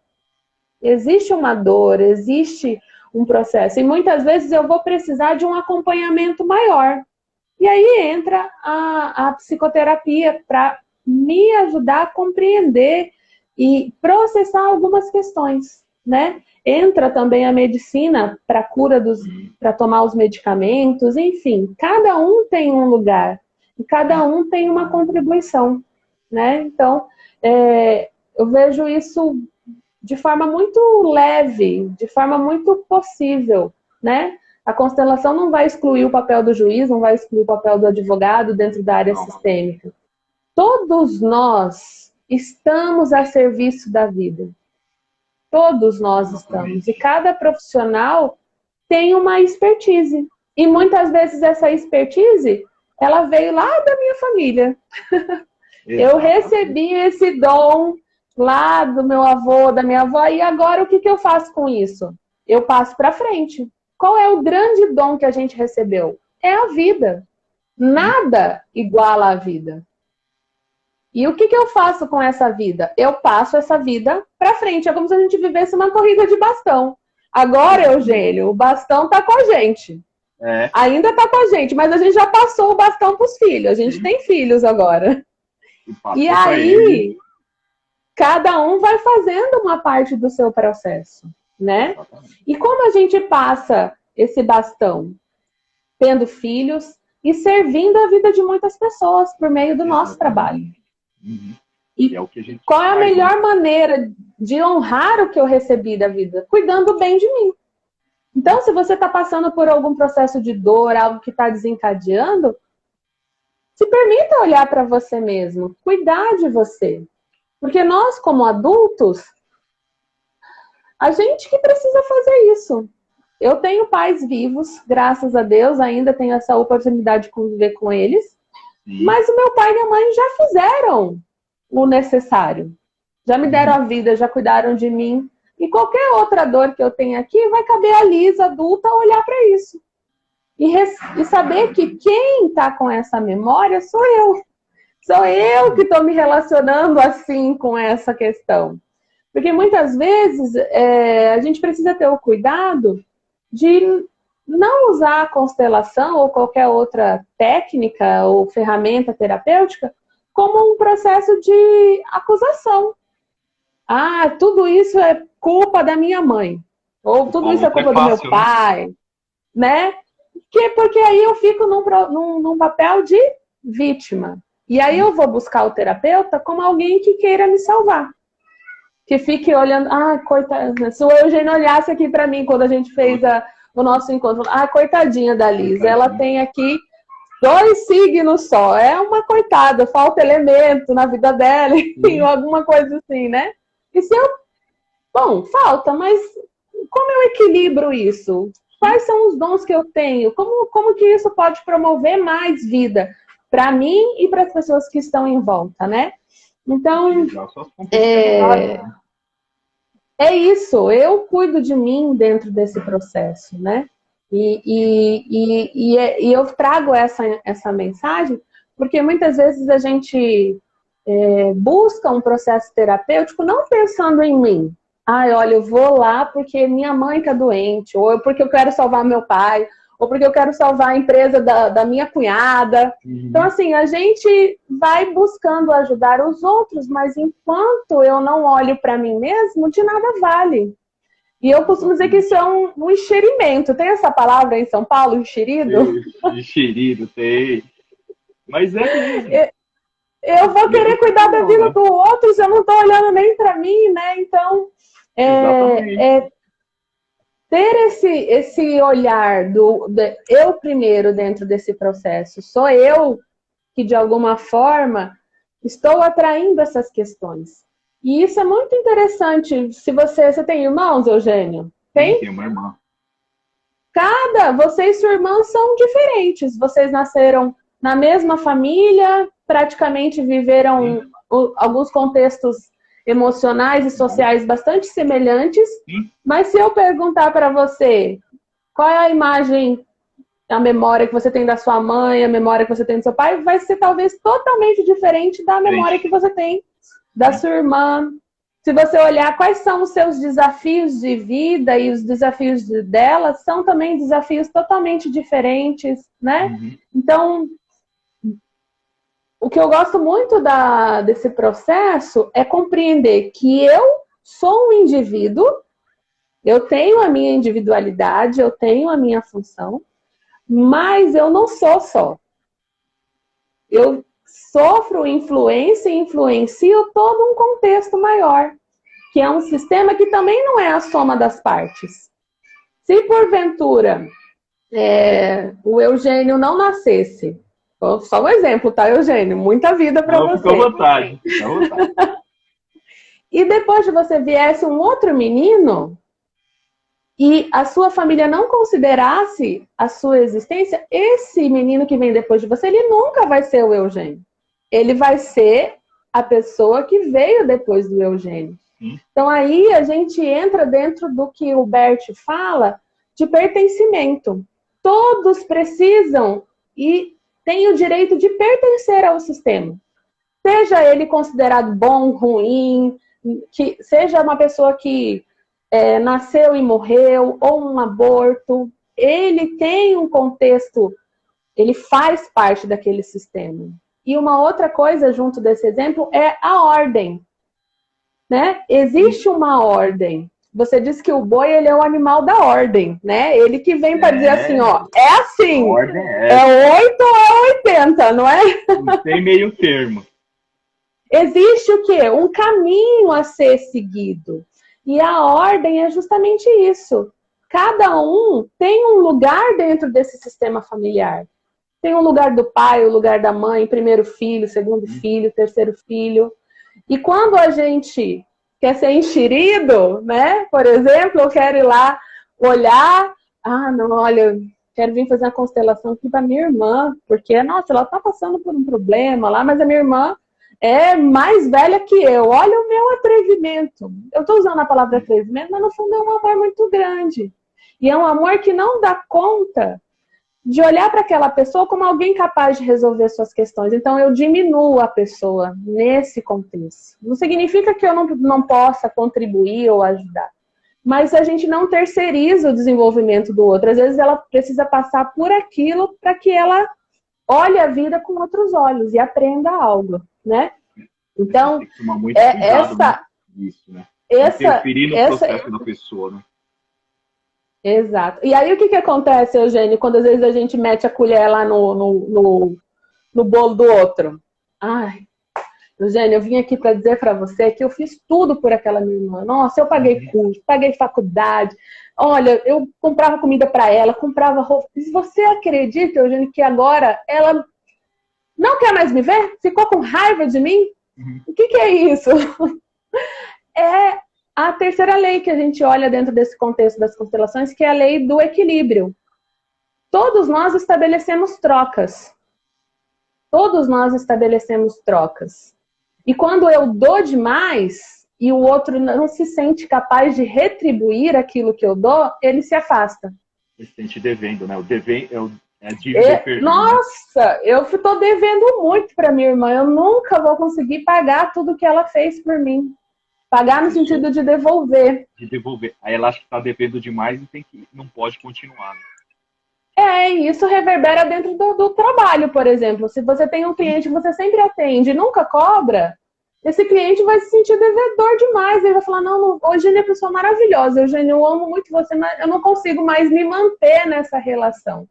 Existe uma dor, existe um processo. E muitas vezes eu vou precisar de um acompanhamento maior. E aí entra a psicoterapia para me ajudar a compreender e processar algumas questões, né? Entra também a medicina para cura para tomar os medicamentos, enfim, cada um tem um lugar e cada um tem uma contribuição, né? Então, eu vejo isso de forma muito leve, de forma muito possível, né? A constelação não vai excluir o papel do juiz, não vai excluir o papel do advogado dentro da área sistêmica. Todos nós estamos a serviço da vida. Todos nós estamos. E cada profissional tem uma expertise. E muitas vezes essa expertise, ela veio lá da minha família. Eu recebi esse dom lá do meu avô, da minha avó, e agora o que eu faço com isso? Eu passo para frente. Qual é o grande dom que a gente recebeu? É a vida. Nada iguala a vida. E o que eu faço com essa vida? Eu passo essa vida para frente. É como se a gente vivesse uma corrida de bastão. Agora, Eugênio, o bastão está com a gente. Ainda está com a gente, mas a gente já passou o bastão para os filhos. A gente tem filhos agora. E aí, cada um vai fazendo uma parte do seu processo, né? E como a gente passa esse bastão? Tendo filhos e servindo a vida de muitas pessoas por meio do nosso trabalho. E qual é a melhor maneira de honrar o que eu recebi da vida? Cuidando bem de mim. Então, se você está passando por algum processo de dor, algo que está desencadeando, se permita olhar para você mesmo, cuidar de você. Porque nós, como adultos, a gente que precisa fazer isso. Eu tenho pais vivos, graças a Deus, ainda tenho essa oportunidade de conviver com eles. Mas o meu pai e minha mãe já fizeram o necessário. Já me deram a vida, já cuidaram de mim. E qualquer outra dor que eu tenha aqui, vai caber a Liz, adulta, olhar para isso. E saber que quem está com essa memória sou eu. Sou eu que estou me relacionando assim com essa questão. Porque muitas vezes a gente precisa ter o cuidado de não usar a constelação ou qualquer outra técnica ou ferramenta terapêutica como um processo de acusação. Ah, tudo isso é culpa da minha mãe. Ou tudo isso é culpa do meu pai. Né? Porque aí eu fico num papel de vítima. E aí eu vou buscar o terapeuta como alguém que queira me salvar. Que fique olhando, coitada. Se o Eugênio olhasse aqui para mim quando a gente fez o nosso encontro, coitadinha da Liz, ela tem aqui 2 signos só, é uma coitada, falta elemento na vida dela, enfim, alguma coisa assim, né? E se eu... Bom, falta, mas como eu equilibro isso? Quais são os dons que eu tenho? Como que isso pode promover mais vida para mim e para as pessoas que estão em volta, né? Então, é isso, eu cuido de mim dentro desse processo, né? E eu trago essa mensagem porque muitas vezes a gente busca um processo terapêutico não pensando em mim. Olha, eu vou lá porque minha mãe está doente, ou porque eu quero salvar meu pai, ou porque eu quero salvar a empresa da minha cunhada. Então, assim, a gente vai buscando ajudar os outros, mas enquanto eu não olho para mim mesmo, de nada vale. E eu costumo dizer que isso é um enxerimento. Tem essa palavra em São Paulo, enxerido? Enxerido, tem. Mas é mesmo. Eu vou querer cuidar da vida do outro se eu não estou olhando nem para mim, né? Então, ter esse olhar eu primeiro dentro desse processo. Sou eu que, de alguma forma, estou atraindo essas questões. E isso é muito interessante. Se você tem irmãos, Eugênio? Tem? Tenho uma irmã. Você e sua irmã são diferentes. Vocês nasceram na mesma família, praticamente viveram alguns contextos emocionais e sociais bastante semelhantes. Mas se eu perguntar para você qual é a imagem, a memória que você tem da sua mãe, a memória que você tem do seu pai, vai ser talvez totalmente diferente da memória que você tem da sua irmã. Se você olhar quais são os seus desafios de vida e os desafios dela, são também desafios totalmente diferentes, né? Então, o que eu gosto muito desse processo é compreender que eu sou um indivíduo, eu tenho a minha individualidade, eu tenho a minha função, mas eu não sou só. Eu sofro influência e influencio todo um contexto maior, que é um sistema que também não é a soma das partes. Se porventura o Eugênio não nascesse, só um exemplo, tá, Eugênio? Muita vida para você. Fica à vontade, fica à vontade. E depois de você viesse um outro menino e a sua família não considerasse a sua existência, esse menino que vem depois de você, ele nunca vai ser o Eugênio. Ele vai ser a pessoa que veio depois do Eugênio. Então aí a gente entra dentro do que o Bert fala de pertencimento. Todos precisam e têm o direito de pertencer ao sistema. Seja ele considerado bom, ruim, que seja uma pessoa que nasceu e morreu, ou um aborto, ele tem um contexto, ele faz parte daquele sistema. E uma outra coisa junto desse exemplo é a ordem. Né? Existe uma ordem. Você disse que o boi ele é o animal da ordem, né? Ele que vem para dizer assim, ó, é assim, é 8 ou é 80, não é? Não tem meio termo. Existe o quê? Um caminho a ser seguido. E a ordem é justamente isso. cada um tem um lugar dentro desse sistema familiar. Tem um lugar do pai, o lugar da mãe, primeiro filho, segundo filho, terceiro filho. E quando a gente quer ser enxerido, né? Por exemplo, eu quero ir lá olhar, não, olha, quero vir fazer uma constelação aqui para minha irmã, porque, nossa, ela está passando por um problema lá, mas a minha irmã é mais velha que eu. Olha o meu atrevimento. Eu estou usando a palavra atrevimento, mas no fundo é um amor muito grande. E é um amor que não dá conta de olhar para aquela pessoa como alguém capaz de resolver suas questões. Então, eu diminuo a pessoa nesse contexto. Não significa que eu não possa contribuir ou ajudar. Mas a gente não terceiriza o desenvolvimento do outro. Às vezes, ela precisa passar por aquilo para que ela olhe a vida com outros olhos e aprenda algo, né? Então, tem que tomar muito cuidado nisso, né? Interferir no processo da pessoa, né? Exato. E aí o que acontece, Eugênio, quando às vezes a gente mete a colher lá no bolo do outro? Ai, Eugênio, eu vim aqui para dizer para você que eu fiz tudo por aquela minha irmã. Nossa, eu paguei curso, paguei faculdade. Olha, eu comprava comida para ela, comprava roupa. E você acredita, Eugênio, que agora ela não quer mais me ver? Ficou com raiva de mim? O que é isso? É a terceira lei que a gente olha dentro desse contexto das constelações, que é a lei do equilíbrio. Todos nós estabelecemos trocas. Todos nós estabelecemos trocas. E quando eu dou demais e o outro não se sente capaz de retribuir aquilo que eu dou, ele se afasta. Ele se sente devendo, né? O devendo é dívida perdida. Nossa, eu estou devendo muito para minha irmã. Eu nunca vou conseguir pagar tudo que ela fez por mim. Pagar no sentido de devolver. De devolver. Aí ela acha que está devendo demais e não pode continuar. Né? Isso reverbera dentro do trabalho, por exemplo. Se você tem um cliente que você sempre atende e nunca cobra, esse cliente vai se sentir devedor demais. Ele vai falar, não, Eugênia é uma pessoa maravilhosa, Eugênia, eu amo muito você, mas eu não consigo mais me manter nessa relação.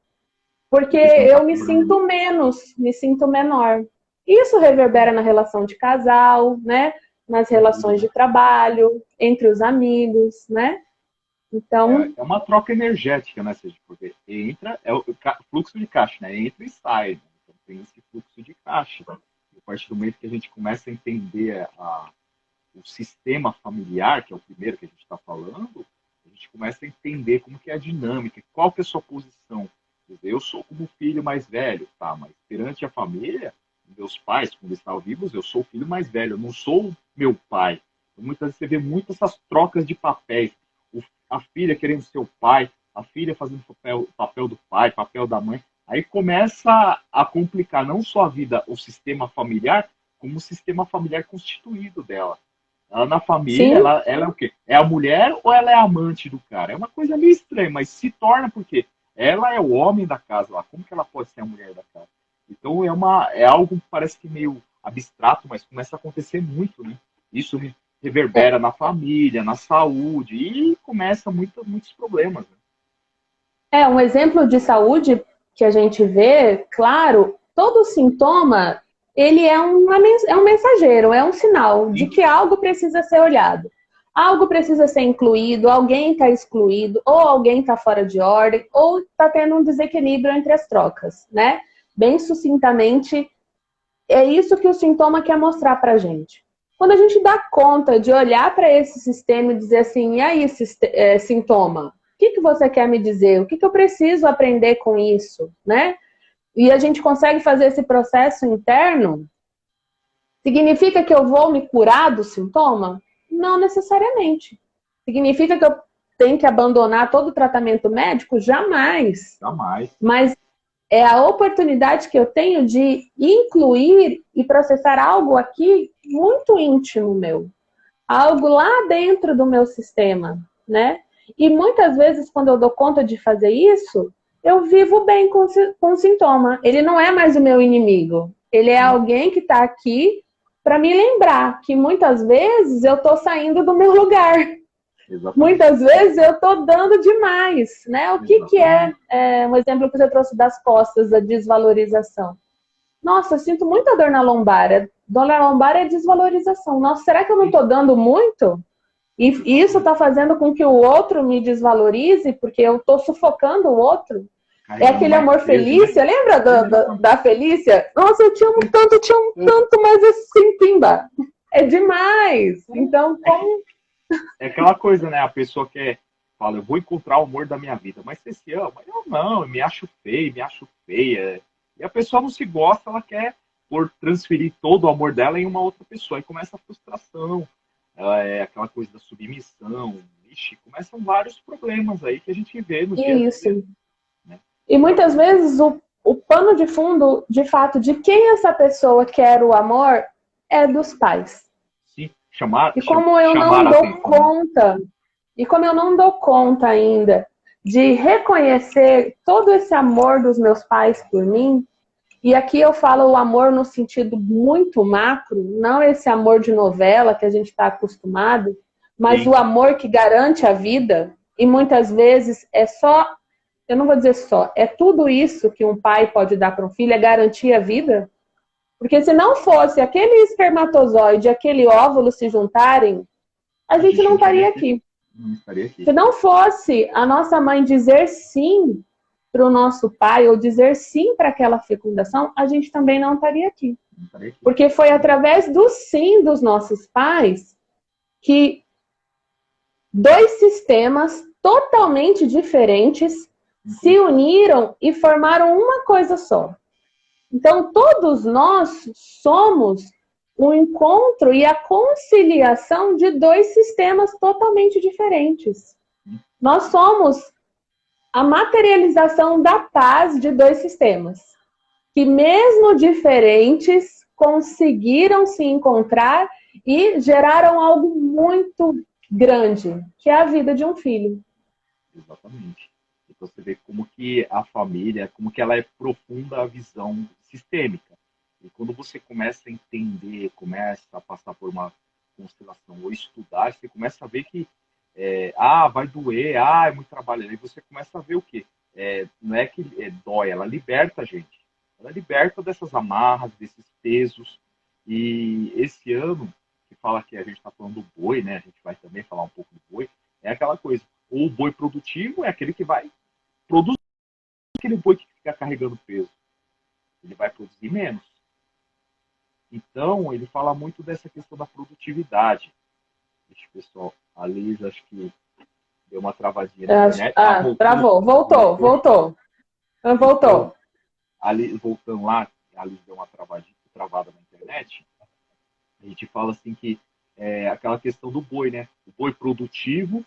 Porque eu me sinto menos, me sinto menor. Isso reverbera na relação de casal, né? Nas relações de trabalho, entre os amigos, né? Então... É uma troca energética, né? Porque entra, é o fluxo de caixa, né? Entra e sai. Né? Então tem esse fluxo de caixa. E a partir do momento que a gente começa a entender o sistema familiar, que é o primeiro que a gente está falando, a gente começa a entender como que é a dinâmica, qual que é a sua posição. Quer dizer, eu sou como filho mais velho, tá? Mas perante a família, meus pais, quando estavam vivos, eu sou o filho mais velho, eu não sou meu pai. Então, muitas vezes você vê muitas essas trocas de papéis. A filha querendo ser o pai, a filha fazendo papel do pai, papel da mãe. Aí começa a complicar não só a vida, o sistema familiar, como o sistema familiar constituído dela. Ela na família, ela é o quê? É a mulher ou ela é a amante do cara? É uma coisa meio estranha, mas se torna porque ela é o homem da casa lá. Como que ela pode ser a mulher da casa? Então é algo que parece que meio abstrato, mas começa a acontecer muito, né? Isso reverbera na família, na saúde e começa muitos problemas. Né? Um exemplo de saúde que a gente vê, claro, todo sintoma, ele é um mensageiro, é um sinal de que algo precisa ser olhado. Algo precisa ser incluído, alguém está excluído, ou alguém está fora de ordem, ou está tendo um desequilíbrio entre as trocas, né? Bem sucintamente, é isso que o sintoma quer mostrar para a gente. Quando a gente dá conta de olhar para esse sistema e dizer assim, e aí, sintoma, o que você quer me dizer? O que eu preciso aprender com isso, né? E a gente consegue fazer esse processo interno, significa que eu vou me curar do sintoma? Não necessariamente. Significa que eu tenho que abandonar todo o tratamento médico? Jamais. Jamais. Mas é a oportunidade que eu tenho de incluir e processar algo aqui muito íntimo meu. Algo lá dentro do meu sistema, né? E muitas vezes, quando eu dou conta de fazer isso, eu vivo bem com o sintoma. Ele não é mais o meu inimigo. Ele é alguém que está aqui para me lembrar que muitas vezes eu estou saindo do meu lugar. Exatamente. Muitas vezes eu estou dando demais, né? O que é um exemplo que você trouxe das costas, da desvalorização? Nossa, eu sinto muita dor na lombar. Dor na lombar é desvalorização. Nossa, será que eu não estou dando muito? E isso está fazendo com que o outro me desvalorize, porque eu estou sufocando o outro. É aquele amor Felícia, né? Lembra da Felícia? Nossa, eu tinha um tanto, mas assim, pimba. É demais. Então, como... É aquela coisa, né? A pessoa quer, fala, eu vou encontrar o amor da minha vida, mas você se ama? Eu não, eu me acho feio, me acho feia. E a pessoa não se gosta, ela quer transferir todo o amor dela em uma outra pessoa. Aí começa a frustração, é aquela coisa da submissão. Ixi, começam vários problemas aí que a gente vê no dia a Isso. dia. Né? E muitas vezes o pano de fundo, de fato, de quem essa pessoa quer o amor é dos pais. Sim, E como eu não dou conta, e como eu não dou conta ainda de reconhecer todo esse amor dos meus pais por mim, e aqui eu falo o amor no sentido muito macro, não esse amor de novela que a gente está acostumado, mas Sim. o amor que garante a vida, e muitas vezes é só, eu não vou dizer só, é tudo isso que um pai pode dar para um filho, é garantir a vida. Porque se não fosse aquele espermatozoide e aquele óvulo se juntarem, a gente não estaria aqui. Não estaria aqui. Se não fosse a nossa mãe dizer sim para o nosso pai ou dizer sim para aquela fecundação, a gente também não estaria aqui. Porque foi através do sim dos nossos pais que dois sistemas totalmente diferentes se uniram e formaram uma coisa só. Então, todos nós somos o encontro e a conciliação de dois sistemas totalmente diferentes. Nós somos a materialização da paz de dois sistemas, que mesmo diferentes, conseguiram se encontrar e geraram algo muito grande, que é a vida de um filho. Exatamente. Então você vê como que a família, como que ela é profunda a visão sistêmica. E quando você começa a entender, começa a passar por uma constelação ou estudar, você começa a ver que vai doer, é muito trabalho. Aí você começa a ver o quê? Não é que dói, ela liberta a gente. Ela liberta dessas amarras, desses pesos. E esse ano, que fala que a gente está falando do boi, né? A gente vai também falar um pouco do boi, é aquela coisa. O boi produtivo é aquele que vai produzir, aquele boi que fica carregando peso. Ele vai produzir menos. Então, ele fala muito dessa questão da produtividade. Deixa, pessoal, a Liz, acho que deu uma travadinha na internet. Travou. Voltou. Voltou. Então, voltando lá, a Liz deu uma travada na internet. A gente fala assim que é aquela questão do boi, né? O boi produtivo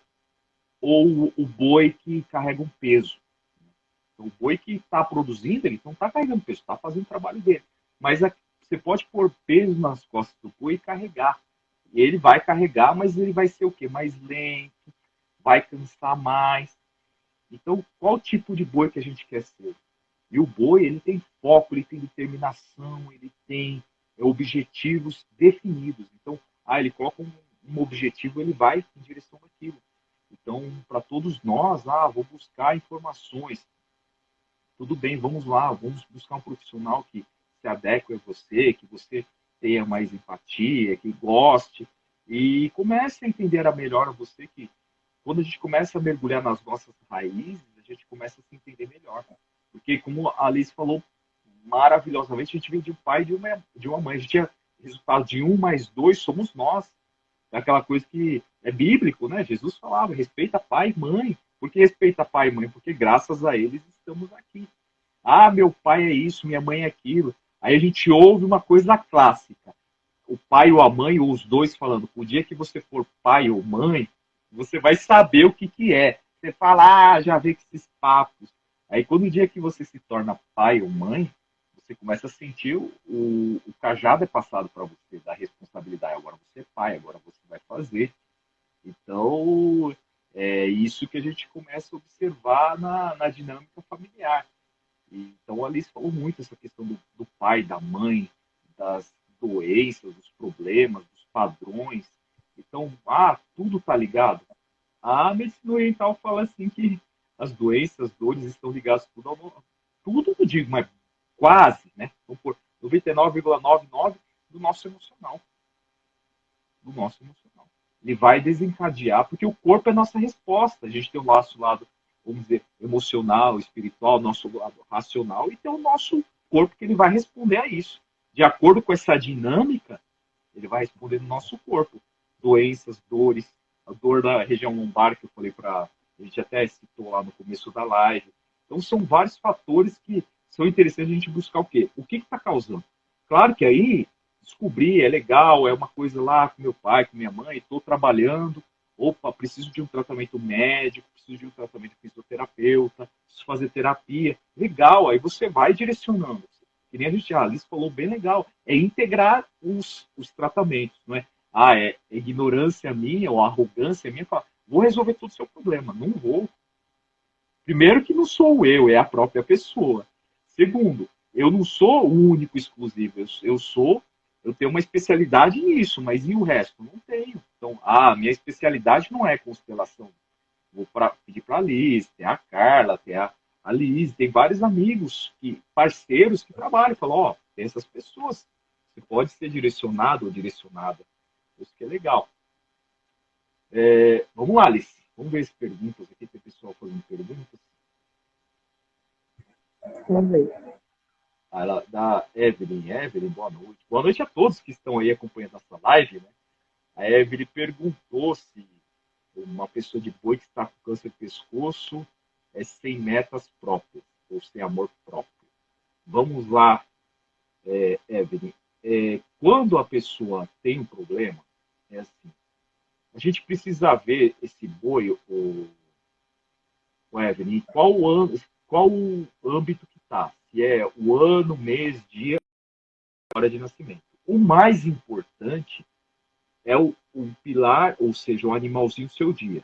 ou o boi que carrega um peso. Então, o boi que está produzindo, ele não está carregando peso, está fazendo o trabalho dele. Mas você pode pôr peso nas costas do boi e carregar. E ele vai carregar, mas ele vai ser o quê? Mais lento, vai cansar mais. Então, qual tipo de boi que a gente quer ser? E o boi, ele tem foco, ele tem determinação, ele tem objetivos definidos. Então, ele coloca um objetivo, ele vai em direção àquilo. Então, para todos nós, vou buscar informações. Tudo bem, vamos lá, vamos buscar um profissional que se adeque a você, que você tenha mais empatia, que goste, e comece a entender melhor você que quando a gente começa a mergulhar nas nossas raízes, a gente começa a se entender melhor. Porque, como a Alice falou maravilhosamente, a gente vem de um pai e de uma mãe. A gente é resultado de 1 mais 2, somos nós. É aquela coisa que é bíblico, né? Jesus falava, respeita pai e mãe. Por que respeita pai e mãe? Porque graças a eles estamos aqui. Meu pai é isso, minha mãe é aquilo. Aí a gente ouve uma coisa clássica. O pai ou a mãe, ou os dois falando, o dia que você for pai ou mãe, você vai saber o que é. Você fala, já vê com esses papos. Aí quando o dia que você se torna pai ou mãe, você começa a sentir o cajado é passado para você, da responsabilidade. Agora você é pai, agora você vai fazer. Então, é isso que a gente começa a observar na dinâmica familiar. Então, a Alice falou muito essa questão do pai, da mãe, das doenças, dos problemas, dos padrões. Então, tudo está ligado. A medicina oriental fala assim que as doenças, as dores estão ligadas tudo eu digo, mas quase, né? Vamos por 99,99 do nosso emocional. Do nosso emocional. ele vai desencadear, porque o corpo é nossa resposta. A gente tem o nosso lado, vamos dizer, emocional, espiritual, nosso lado racional, e tem o nosso corpo que ele vai responder a isso. De acordo com essa dinâmica, ele vai responder no nosso corpo. Doenças, dores, a dor da região lombar, que eu falei para. A gente até citou lá no começo da live. Então, são vários fatores que são interessantes a gente buscar o quê? O que está causando? Claro que aí, descobrir é legal, é uma coisa lá com meu pai, com minha mãe, estou trabalhando, opa, preciso de um tratamento médico, preciso de um tratamento fisioterapeuta, preciso fazer terapia. Legal, aí você vai direcionando. Que nem a Alice falou, bem legal, é integrar os tratamentos, não é? Ah, é ignorância minha ou arrogância minha, falar, vou resolver todo o seu problema. Não vou. Primeiro que não sou eu, é a própria pessoa. Segundo, eu não sou o único exclusivo, eu tenho uma especialidade nisso, mas e o resto? Não tenho. Então, minha especialidade não é constelação. Vou pedir para a Liz, tem a Carla, tem a Liz, tem vários amigos, parceiros que trabalham. Falam, ó, tem essas pessoas. Você pode ser direcionado ou direcionada. Isso que é legal. Vamos lá, Alice. Vamos ver as perguntas aqui. Tem pessoal fazendo perguntas. Vamos ver. Da Evelyn. Evelyn, boa noite. Boa noite a todos que estão aí acompanhando essa live. Né? A Evelyn perguntou se uma pessoa de boi que está com câncer de pescoço é sem metas próprias ou sem amor próprio. Vamos lá, Evelyn. Quando a pessoa tem um problema, é assim, a gente precisa ver esse boi, o Evelyn, qual o âmbito que está. Se é o ano, mês, dia, hora de nascimento. O mais importante é o pilar, ou seja, o animalzinho do seu dia.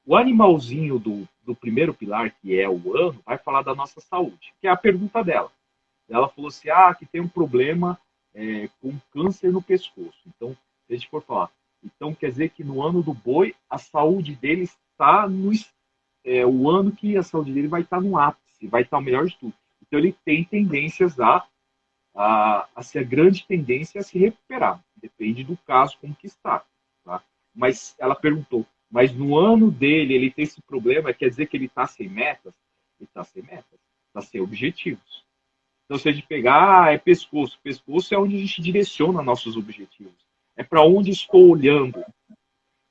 O animalzinho do primeiro pilar, que é o ano, vai falar da nossa saúde, que é a pergunta dela. Ela falou assim, que tem um problema com câncer no pescoço. Então, se a gente for falar, então quer dizer que no ano do boi, a saúde dele está o ano que a saúde dele vai estar no ápice, vai estar o melhor de tudo. Então, ele tem tendências a ser a grande tendência a se recuperar. Depende do caso como que está. Tá? Mas ela perguntou, mas no ano dele ele tem esse problema, quer dizer que ele está sem metas? Ele está sem metas, está sem objetivos. Então, se a gente pegar, é pescoço. Pescoço é onde a gente direciona nossos objetivos. É para onde estou olhando.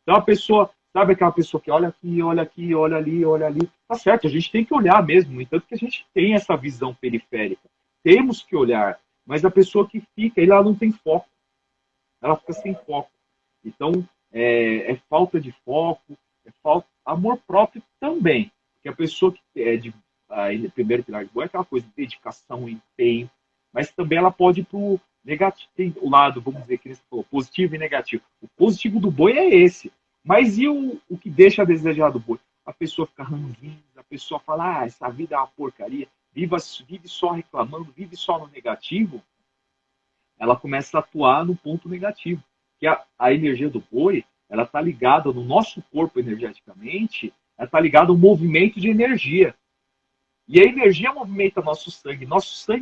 Então, a pessoa, sabe aquela pessoa que olha aqui, olha aqui, olha ali, olha ali. Tá certo, a gente tem que olhar mesmo. No entanto, que a gente tem essa visão periférica. Temos que olhar. Mas a pessoa que fica, ela não tem foco. Ela fica sem foco. Então, é falta de foco, é falta amor próprio também. Porque a pessoa que é de primeiro pilar de boi é aquela coisa de dedicação, empenho, mas também ela pode ir para o negativo, tem o lado, vamos dizer, que você falou, positivo e negativo. O positivo do boi é esse. Mas e o que deixa a desejar do boi? A pessoa fica ranzinza, a pessoa fala, essa vida é uma porcaria, vive só reclamando, vive só no negativo, ela começa a atuar no ponto negativo. Que a energia do boi, ela está ligada no nosso corpo energeticamente, ela está ligada ao movimento de energia. E a energia movimenta nosso sangue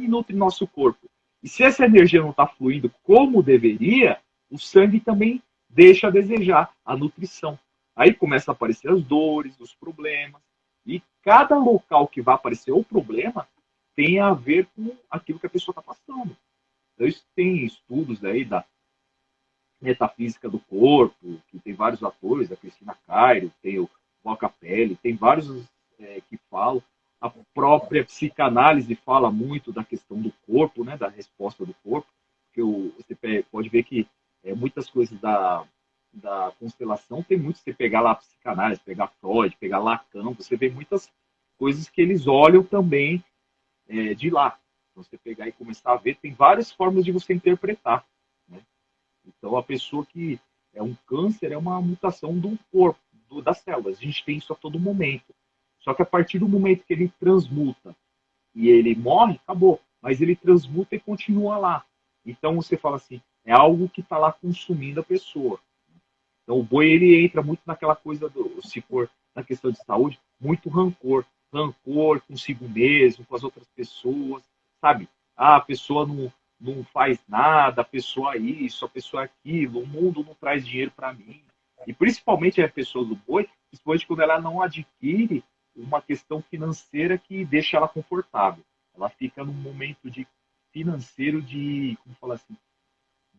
nutre nosso corpo. E se essa energia não está fluindo como deveria, o sangue também deixa a desejar a nutrição. Aí começa a aparecer as dores, os problemas. E cada local que vai aparecer o problema tem a ver com aquilo que a pessoa está passando. Então, isso tem estudos aí da metafísica do corpo, que tem vários atores, a Cristina Cairo, tem o Boca Pele, tem vários que falam. A própria psicanálise fala muito da questão do corpo, né, da resposta do corpo, que você pode ver que muitas coisas da constelação tem muito, você pegar lá a psicanálise, pegar Freud, pegar Lacan, você vê muitas coisas que eles olham também de lá. Então, você pegar e começar a ver, tem várias formas de você interpretar. Né? Então, a pessoa que é um câncer é uma mutação do corpo, das células. A gente tem isso a todo momento. Só que a partir do momento que ele transmuta e ele morre, acabou. Mas ele transmuta e continua lá. Então, você fala assim, é algo que está lá consumindo a pessoa. Então, o boi, ele entra muito naquela coisa, se for na questão de saúde, muito rancor. Rancor consigo mesmo, com as outras pessoas, sabe? A pessoa não faz nada, a pessoa é isso, a pessoa é aquilo, o mundo não traz dinheiro para mim. E principalmente a pessoa do boi, principalmente quando ela não adquire uma questão financeira que deixa ela confortável. Ela fica num momento de financeiro de, como falar assim,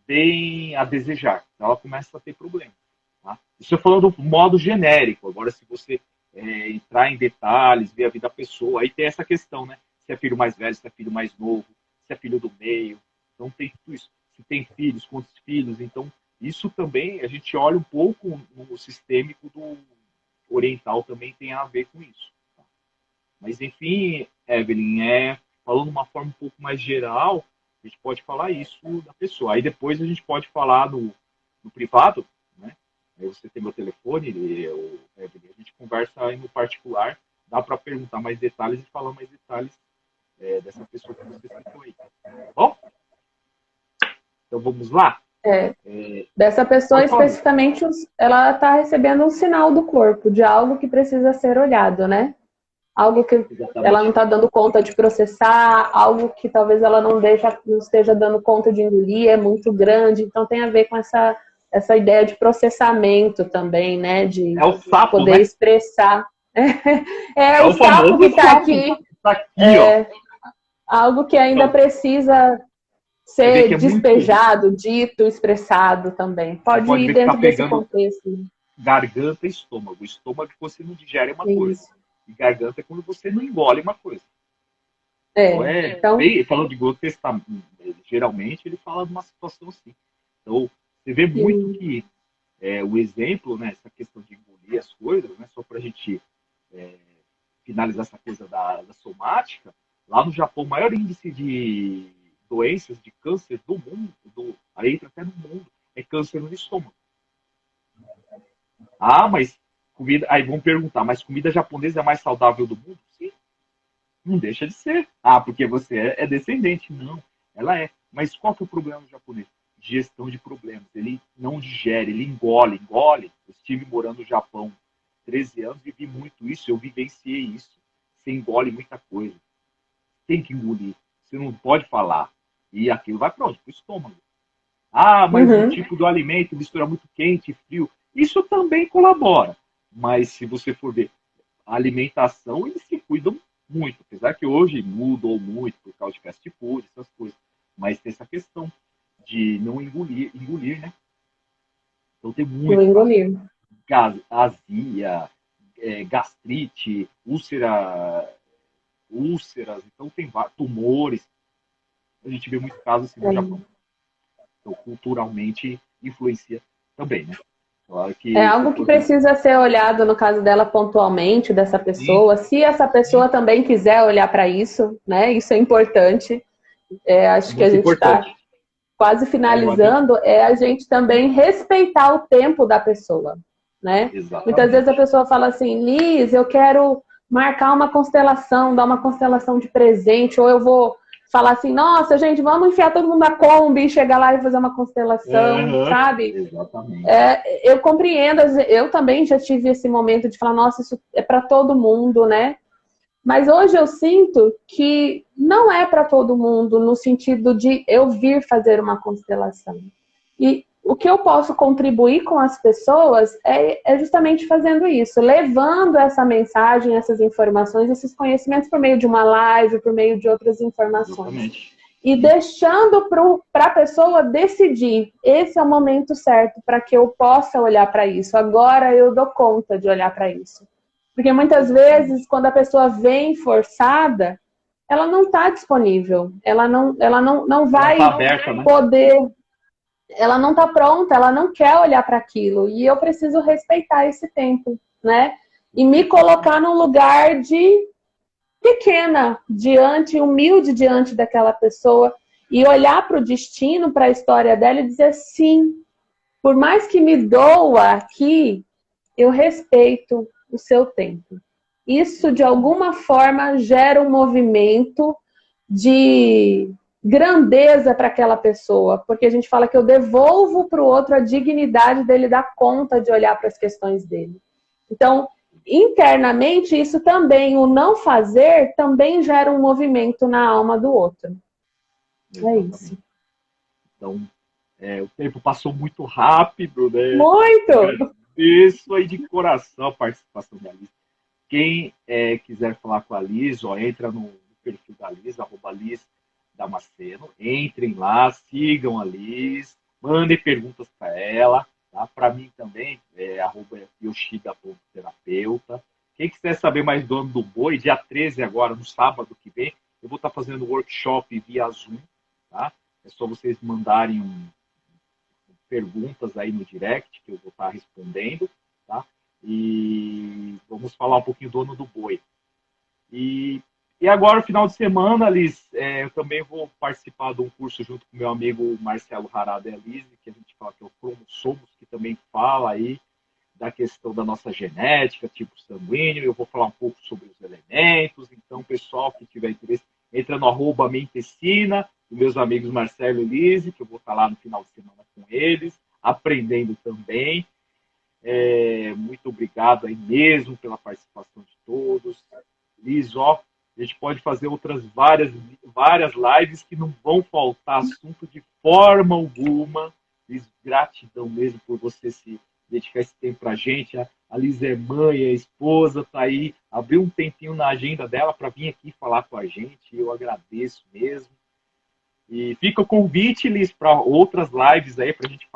bem a desejar. Então ela começa a ter problemas. Tá? Isso eu falando do modo genérico. Agora, se você entrar em detalhes, ver a vida da pessoa, aí tem essa questão, né? Se é filho mais velho, se é filho mais novo, se é filho do meio. Então tem tudo isso. Se tem filhos, quantos filhos. Então, isso também, a gente olha um pouco no sistêmico do oriental também tem a ver com isso. Tá? Mas, enfim, Evelyn, falando de uma forma um pouco mais geral, a gente pode falar isso da pessoa. Aí depois a gente pode falar no privado, né? Aí você tem meu telefone, Evelyn, a gente conversa aí no particular, dá para perguntar mais detalhes e falar mais detalhes dessa pessoa que você citou aí. Tá bom? Então vamos lá? Dessa pessoa especificamente, ela está recebendo um sinal do corpo de algo que precisa ser olhado, né? Algo que Exatamente. ela não está dando conta de processar, algo que talvez ela não esteja dando conta de engolir, é muito grande. Então tem a ver com essa ideia de processamento também, né? De o sapo, poder né? expressar. O sapo que está aqui. Tá aqui, ó. Algo que ainda Então, precisa ser despejado, muito... dito, expressado também. Pode ir ver dentro tá desse contexto. Garganta e estômago. Estômago que você não digere uma coisa. Isso. E garganta é quando você não engole uma coisa. Então, bem, falando de Goethe, geralmente ele fala de uma situação assim. Então, você vê muito que o exemplo, né, essa questão de engolir as coisas, né, só para a gente finalizar essa coisa da somática, lá no Japão, o maior índice de doenças de câncer do mundo, aí entra até no mundo, é câncer no estômago. Ah, mas comida. Aí vão perguntar, mas comida japonesa é a mais saudável do mundo? Sim. Não deixa de ser. Ah, porque você é descendente. Não, ela é. Mas qual que é o problema do japonês? Gestão de problemas. Ele não digere, ele engole. Eu estive morando no Japão 13 anos, vivi muito isso, eu vivenciei isso. Você engole muita coisa. Tem que engolir. Você não pode falar. E aquilo vai para onde? Para o estômago. Ah, mas o tipo do alimento mistura muito quente e frio. Isso também colabora. Mas se você for ver a alimentação, eles se cuidam muito. Apesar que hoje mudou muito por causa de fast food, essas coisas. Mas tem essa questão de não engolir, né? Então tem muito. engolir. Azia, gastrite, úlceras. Então tem tumores. A gente vê muitos casos assim no Japão. Então, culturalmente, influencia também, né? Claro que algo que precisa ser olhado no caso dela pontualmente, dessa pessoa. Sim. Se essa pessoa também quiser olhar para isso, né? Isso é importante. Acho que a gente está quase finalizando. A gente também respeitar o tempo da pessoa, né? Exatamente. Muitas vezes a pessoa fala assim, Liz, eu quero marcar uma constelação, dar uma constelação de presente, ou eu vou falar assim, nossa, gente, vamos enfiar todo mundo na Kombi e chegar lá e fazer uma constelação, sabe? Exatamente. Eu compreendo, eu também já tive esse momento de falar, nossa, isso é para todo mundo, né? Mas hoje eu sinto que não é para todo mundo, no sentido de eu vir fazer uma constelação. E o que eu posso contribuir com as pessoas é justamente fazendo isso, levando essa mensagem, essas informações, esses conhecimentos por meio de uma live, por meio de outras informações. Exatamente. E deixando para a pessoa decidir, esse é o momento certo para que eu possa olhar para isso. Agora eu dou conta de olhar para isso. Porque muitas vezes, quando a pessoa vem forçada, ela não está disponível. Ela não vai poder... Ela não está pronta, ela não quer olhar para aquilo. E eu preciso respeitar esse tempo, né? E me colocar num lugar de pequena, humilde diante daquela pessoa. E olhar para o destino, para a história dela e dizer sim. Por mais que me doa aqui, eu respeito o seu tempo. Isso, de alguma forma, gera um movimento de grandeza para aquela pessoa, porque a gente fala que eu devolvo para o outro a dignidade dele dar conta de olhar para as questões dele. Então, internamente, isso também, o não fazer, também gera um movimento na alma do outro. Exatamente. É isso. Então, o tempo passou muito rápido, né? Muito! Isso aí de coração a participação da Liz. Quem quiser falar com a Liz, ó, entra no perfil da Liz, @Liz Damasceno. Entrem lá, sigam a Liz, mandem perguntas para ela. Tá? Para mim também, @yoshida.terapeuta. Quem quiser saber mais do Ano do Boi, dia 13 agora, no sábado que vem, eu vou estar fazendo workshop via Zoom. Tá? É só vocês mandarem perguntas aí no direct, que eu vou estar respondendo. Tá? E vamos falar um pouquinho do Ano do Boi. E agora, no final de semana, Liz, eu também vou participar de um curso junto com meu amigo Marcelo Harada e a Liz, que a gente fala que é o Cromossomos, que também fala aí da questão da nossa genética, tipo sanguíneo. Eu vou falar um pouco sobre os elementos. Então, pessoal que tiver interesse, entra no @Mentecina, dos meus amigos Marcelo e Liz, que eu vou estar lá no final de semana com eles, aprendendo também. Muito obrigado aí mesmo pela participação de todos. Liz, ó, a gente pode fazer outras várias lives que não vão faltar assunto de forma alguma. Liz, gratidão mesmo por você se dedicar esse tempo para a gente. A Liz é mãe, é esposa, tá aí, abriu um tempinho na agenda dela para vir aqui falar com a gente. Eu agradeço mesmo. E fica o convite, Liz, para outras lives aí para a gente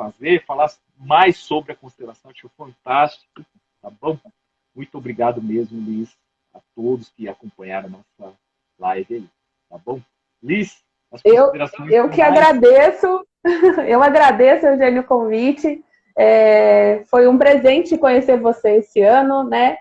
falar mais sobre a constelação. Acho fantástico, tá bom? Muito obrigado mesmo, Liz, a todos que acompanharam a nossa live aí, tá bom? Liz, as considerações. Eu que agradeço, eu agradeço, Eugênio, o convite. Foi um presente conhecer você esse ano, né?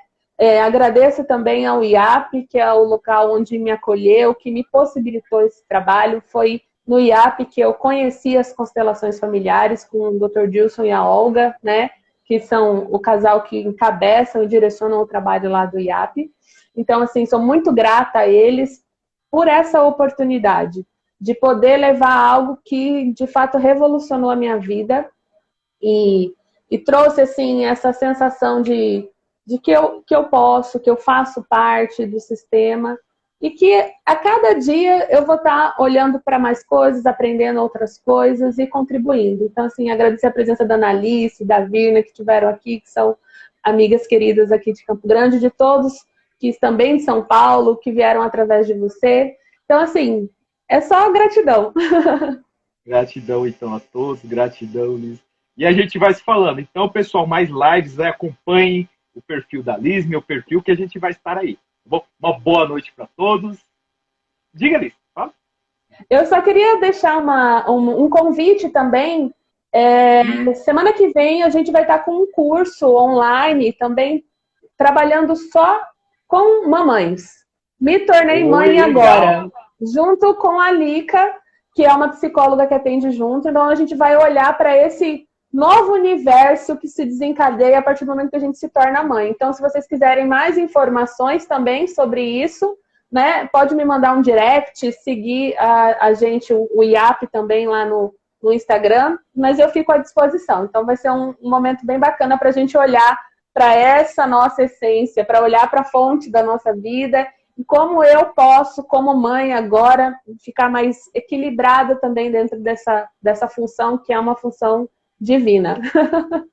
Agradeço também ao IAP, que é o local onde me acolheu, que me possibilitou esse trabalho. Foi no IAP que eu conheci as constelações familiares com o Dr. Dilson e a Olga, né? Que são o casal que encabeçam e direcionam o trabalho lá do IAP. Então, assim, sou muito grata a eles por essa oportunidade de poder levar algo que, de fato, revolucionou a minha vida e trouxe, assim, essa sensação de que eu posso, que eu faço parte do sistema e que a cada dia eu vou estar olhando para mais coisas, aprendendo outras coisas e contribuindo. Então, assim, agradecer a presença da Analice, da Virna, que estiveram aqui, que são amigas queridas aqui de Campo Grande, de todos que também de São Paulo, que vieram através de você. Então, assim, é só gratidão. Gratidão, então, a todos. Gratidão, Liz. E a gente vai se falando. Então, pessoal, mais lives, acompanhem o perfil da Liz, meu perfil, que a gente vai estar aí. Bom, uma boa noite para todos. Diga, Liz. Fala. Eu só queria deixar um convite também. Semana que vem a gente vai estar com um curso online também, trabalhando só com mamães. Me tornei mãe agora, junto com a Lica, que é uma psicóloga que atende junto. Então a gente vai olhar para esse novo universo que se desencadeia a partir do momento que a gente se torna mãe. Então, se vocês quiserem mais informações também sobre isso, né, pode me mandar um direct, seguir a gente, o IAP também lá no Instagram, mas eu fico à disposição. Então vai ser um momento bem bacana para a gente olhar para essa nossa essência, para olhar para a fonte da nossa vida e como eu posso, como mãe agora, ficar mais equilibrada também dentro dessa função, que é uma função divina.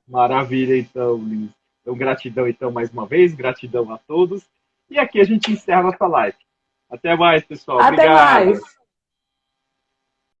Maravilha, então, Liz. Então, gratidão, então, mais uma vez, gratidão a todos. E aqui a gente encerra nossa live. Até mais, pessoal. Até Obrigado. mais.